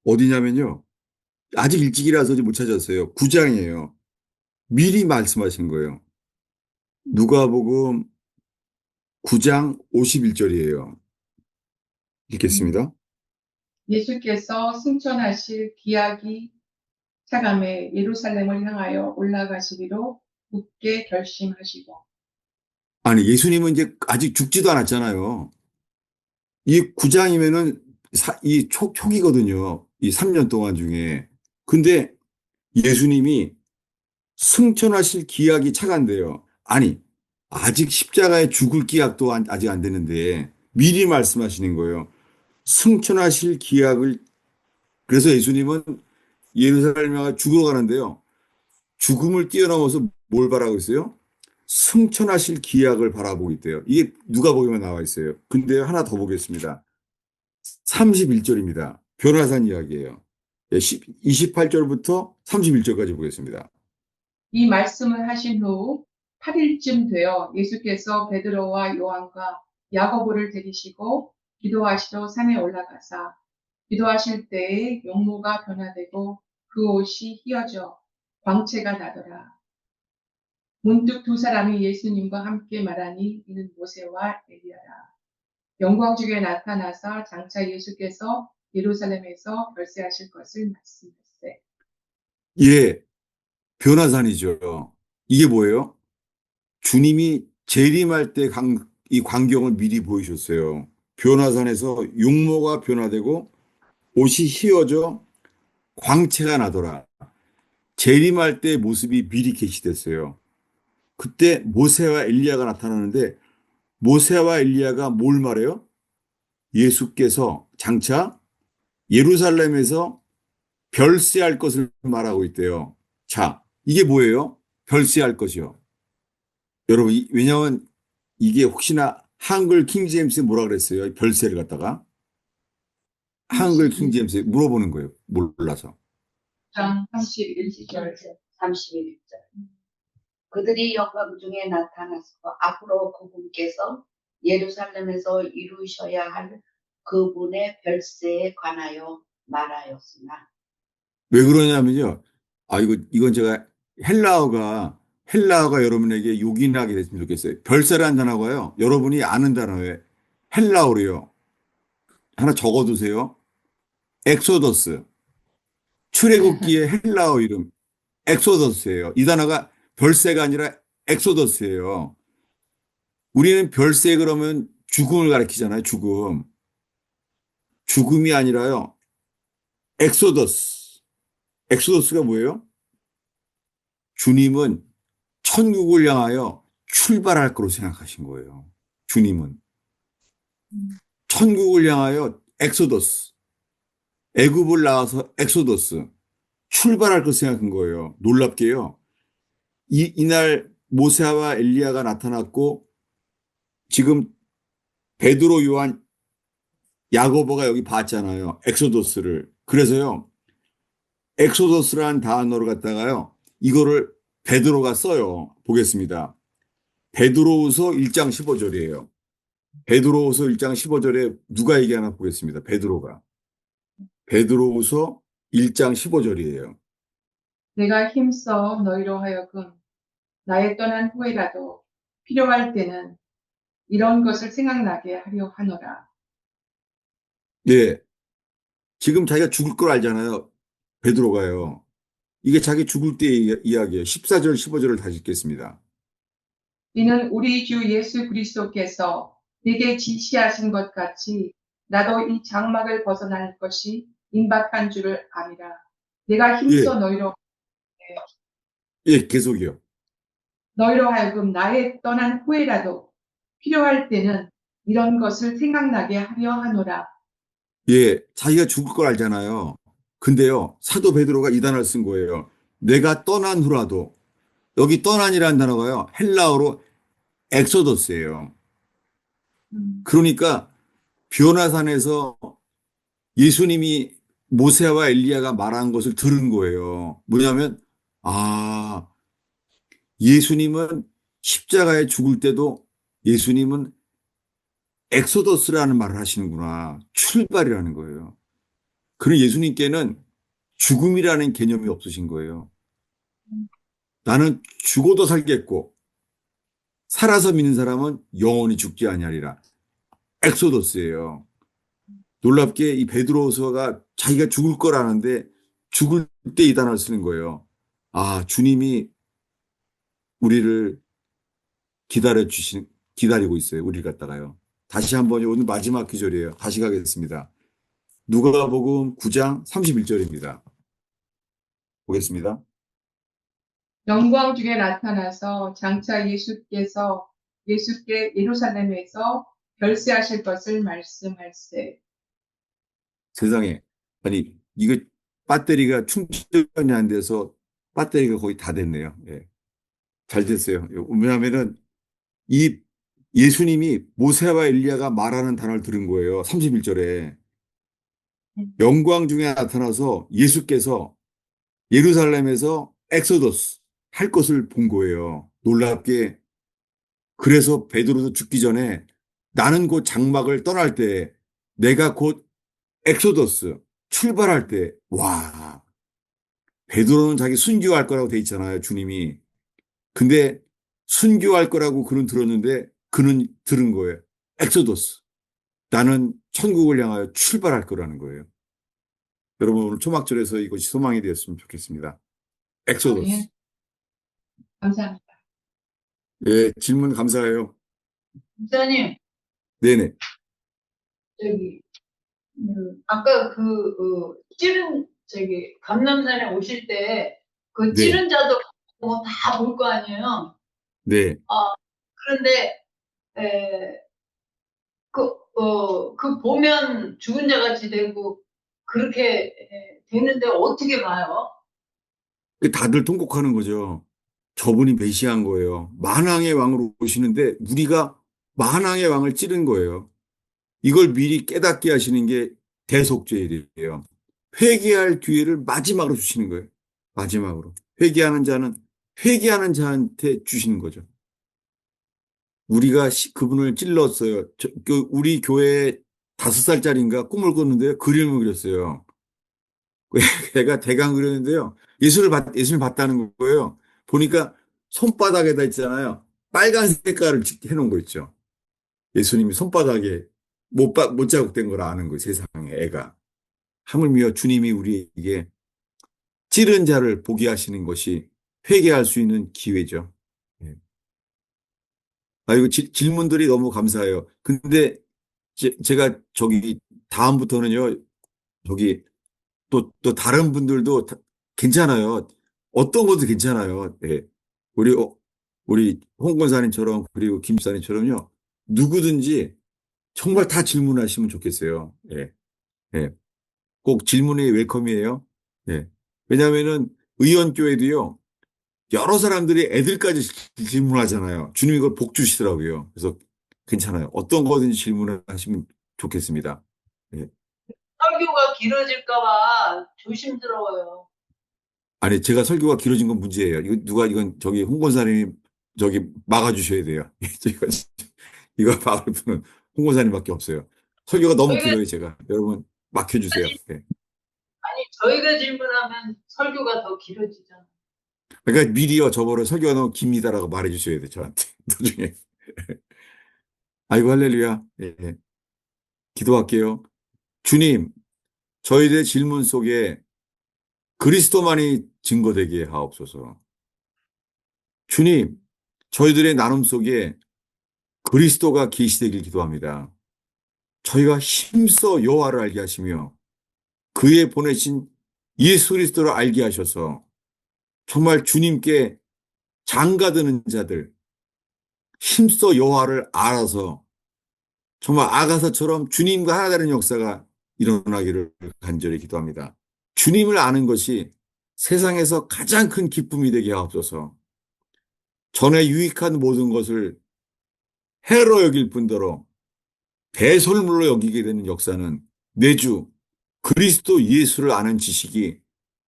어디냐면요. 아직 일찍이라서 못 찾았어요. 9장이에요. 미리 말씀하신 거예요. 누가복음 9장 51절이에요. 읽겠습니다. 예수께서 승천하실 기약이 차감해 예루살렘을 향하여 올라가시기로 굳게 결심하시고. 아니, 예수님은 이제 아직 죽지도 않았잖아요. 이 9장이면은 이 초기거든요. 이 3년 동안 중에. 근데 예수님이 승천하실 기약이 차간대요. 아니, 아직 십자가에 죽을 기약도 아직 안 되는데 미리 말씀하시는 거예요. 승천하실 기약을, 그래서 예수님은 예루살렘에 죽으러 가는데요. 죽음을 뛰어넘어서 뭘 바라고 있어요? 승천하실 기약을 바라보고 있대요. 이게 누가복음에 나와 있어요. 근데 하나 더 보겠습니다. 31절입니다. 변화산 이야기예요. 28절부터 31절까지 보겠습니다. 이 말씀을 하신 후 8일쯤 되어 예수께서 베드로와 요한과 야고보를 데리시고 기도하시러 산에 올라가사 기도하실 때에 용모가 변화되고 그 옷이 휘어져 광채가 나더라. 문득 두 사람이 예수님과 함께 말하니 이는 모세와 엘리야라. 영광 중에 나타나사 장차 예수께서 예루살렘에서 별세하실 것을 말씀하시되. 예, 변화산이죠. 이게 뭐예요? 주님이 재림할 때 이 광경을 미리 보이셨어요. 변화산에서 용모가 변화되고 옷이 휘어져 광채가 나더라. 재림할 때 모습이 미리 계시됐어요. 그때 모세와 엘리야가 나타나는데 모세와 엘리야가 뭘 말해요? 예수께서 장차 예루살렘에서 별세할 것을 말하고 있대요. 자, 이게 뭐예요? 별세할 것이요. 여러분, 왜냐하면 이게 혹시나 한글 킹제임스에 뭐라 그랬어요? 별세를 갖다가 한글 킹제임스에 물어보는 거예요. 몰라서. 9장 31절. 31절. 그들이 영광 중에 나타나서 앞으로 그분께서 예루살렘에서 이루셔야 할 그분의 별세에 관하여 말하였으나. 왜 그러냐면요. 아, 이건 제가 헬라어가 여러분에게 요긴하게 됐으면 좋겠어요. 별세라는 단어가요. 여러분이 아는 단어예요. 헬라어로요. 하나 적어두세요. 엑소더스. 출애굽기의 헬라어 이름. 엑소더스예요. 이 단어가 별세가 아니라 엑소더스예요. 우리는 별세 그러면 죽음을 가리키잖아요. 죽음. 죽음이 아니라요. 엑소더스. 엑소더스가 뭐예요? 주님은 천국을 향하여 출발할 거로 생각하신 거예요. 주님은. 천국을 향하여 엑소더스. 애굽을 나와서 엑소더스. 출발할 거 생각한 거예요. 놀랍게요. 이날 모세와 엘리야가 나타났고 지금 베드로, 요한, 야고보가 여기 봤잖아요. 엑소더스를. 그래서요. 엑소더스라는 단어를 갖다가요. 이거를 베드로가 써요. 보겠습니다. 베드로후서 1장 15절이에요. 베드로후서 1장 15절에 누가 얘기하나 보겠습니다. 베드로가. 베드로후서 1장 15절이에요. 내가 힘써 너희로 하여금 나의 떠난 후에라도 필요할 때는 이런 것을 생각나게 하려 하노라. 네. 지금 자기가 죽을 걸 알잖아요. 베드로가요. 이게 자기 죽을 때의 이야기예요. 14절, 15절을 다시 읽겠습니다. 이는 우리 주 예수 그리스도께서 내게 지시하신 것 같이 나도 이 장막을 벗어날 것이 임박한 줄을 아니라 내가 힘써 예, 계속이요. 너희로 하여금 나의 떠난 후에라도 필요할 때는 이런 것을 생각나게 하려 하노라. 예, 자기가 죽을 걸 알잖아요. 근데요, 사도 베드로가 이 단어를 쓴 거예요. 내가 떠난 후라도, 여기 떠난이라는 단어가요, 헬라어로 엑소더스예요. 그러니까 변화산에서 예수님이 모세와 엘리야가 말한 것을 들은 거예요. 뭐냐면, 아, 예수님은 십자가에 죽을 때도 예수님은 엑소더스라는 말을 하시는구나. 출발이라는 거예요. 그런 예수님께는 죽음이라는 개념이 없으신 거예요. 나는 죽어도 살겠고 살아서 믿는 사람은 영원히 죽지 아니하리라. 엑소더스예요. 놀랍게 이 베드로서가 자기가 죽을 거라는데 죽을 때 이 단어를 쓰는 거예요. 아, 주님이 우리를 기다리고 있어요. 우리를 갖다가요. 다시 한번 오늘 마지막 구절이에요. 다시 가겠습니다. 누가복음 9장 31절입니다. 보겠습니다. 영광 중에 나타나서 장차 예수께 예루살렘에서 별세하실 것을 말씀할세. 세상에. 아니, 이거 배터리가 충전이 안 돼서 배터리가 거의 다 됐네요. 예. 잘 됐어요. 왜냐하면은 이 예수님이 모세와 엘리야가 말하는 단어를 들은 거예요. 31절에. 영광 중에 나타나서 예수께서 예루살렘에서 엑소더스 할 것을 본 거예요. 놀랍게. 그래서 베드로도 죽기 전에 나는 곧 장막을 떠날 때 내가 곧 엑소더스 출발할 때 와, 베드로는 자기 순교할 거라고 돼 있잖아요. 주님이. 근데 순교할 거라고 그는 들었는데 그는 들은 거예요. 엑소더스. 나는 천국을 향하여 출발할 거라는 거예요. 여러분 오늘 초막절에서 이것이 소망이 되었으면 좋겠습니다. 엑소더스. 아멘. 감사합니다. 예, 질문 감사해요. 목사님, 네네. 저기, 아까 감남산에 오실 때, 그 네. 찌른 자도 뭐 다 볼 거 아니에요? 네. 그런데, 그 보면 죽은 자 같이 되고, 그렇게 되는데 어떻게 봐요? 다들 통곡하는 거죠. 저분이 메시아인 거예요. 만왕의 왕으로 오시는데 우리가 만왕의 왕을 찌른 거예요. 이걸 미리 깨닫게 하시는 게 대속죄일이에요. 회개할 기회를 마지막으로 주시는 거예요. 마지막으로. 회개하는 자한테 주시는 거죠. 우리가 그분을 찔렀어요. 우리 교회 5살짜리인가 꿈을 꿨는데요. 그림을 그렸어요. 걔가 대강 그렸는데요. 예수를 봤다는 거예요. 보니까 손바닥에다 있잖아요. 빨간 색깔을 해놓은 거 있죠. 예수님이 손바닥에 못 자국된 걸 아는 거예요. 세상에 애가. 하물며 주님이 우리에게 찌른 자를 보게 하시는 것이 회개할 수 있는 기회죠. 예. 이거 질문들이 너무 감사해요. 근데 제가 다음부터는요. 저기 또 다른 분들도 괜찮아요. 어떤 것도 괜찮아요. 예. 우리, 우리 홍 권사님처럼 그리고 김 집사님처럼요. 누구든지 정말 다 질문하시면 좋겠어요. 예. 예. 꼭 질문이 웰컴이에요. 예. 왜냐면은 의원교회도요. 여러 사람들이 애들까지 질문하잖아요. 주님 이걸 복 주시더라고요. 그래서 괜찮아요. 어떤 거든지 질문을 하시면 좋겠습니다. 예. 설교가 길어질까봐 조심스러워요. 아니, 제가 설교가 길어진 건 문제예요. 이건 홍 권사님이 막아주셔야 돼요. 이거 막을 분은 홍 권사님밖에 없어요. 설교가 너무 길어요, 제가. 여러분, 막혀주세요. 네. 저희가 질문하면 설교가 더 길어지잖아요. 그러니까 미리요, 저번에 설교가 너무 깁니다라고 말해주셔야 돼요, 저한테. 나중에. 아이고, 할렐루야. 예, 예. 기도할게요. 주님, 저희들의 질문 속에 그리스도만이 증거되게 하옵소서. 주님, 저희들의 나눔 속에 그리스도가 계시되길 기도합니다. 저희가 힘써 여호와를 알게 하시며 그의 보내신 예수 그리스도를 알게 하셔서 정말 주님께 장가드는 자들 힘써 여호와를 알아서 정말 아가사처럼 주님과 하나 되는 역사가 일어나기를 간절히 기도합니다. 주님을 아는 것이 세상에서 가장 큰 기쁨이 되게 하옵소서. 전에 유익한 모든 것을 해로 여길 뿐더러 배설물로 여기게 되는 역사는 내주 그리스도 예수를 아는 지식이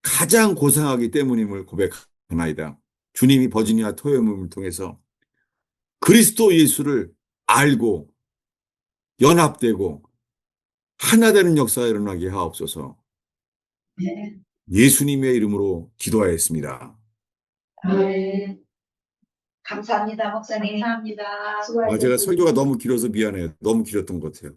가장 고상하기 때문임을 고백하나이다. 주님이 버지니아 토요음을 통해서 그리스도 예수를 알고 연합되고 하나 되는 역사가 일어나게 하옵소서. 네. 예수님의 이름으로 기도하였습니다. 아멘. 감사합니다, 목사님. 감사합니다. 제가 수고하셨습니다. 설교가 너무 길어서 미안해요. 너무 길었던 것 같아요.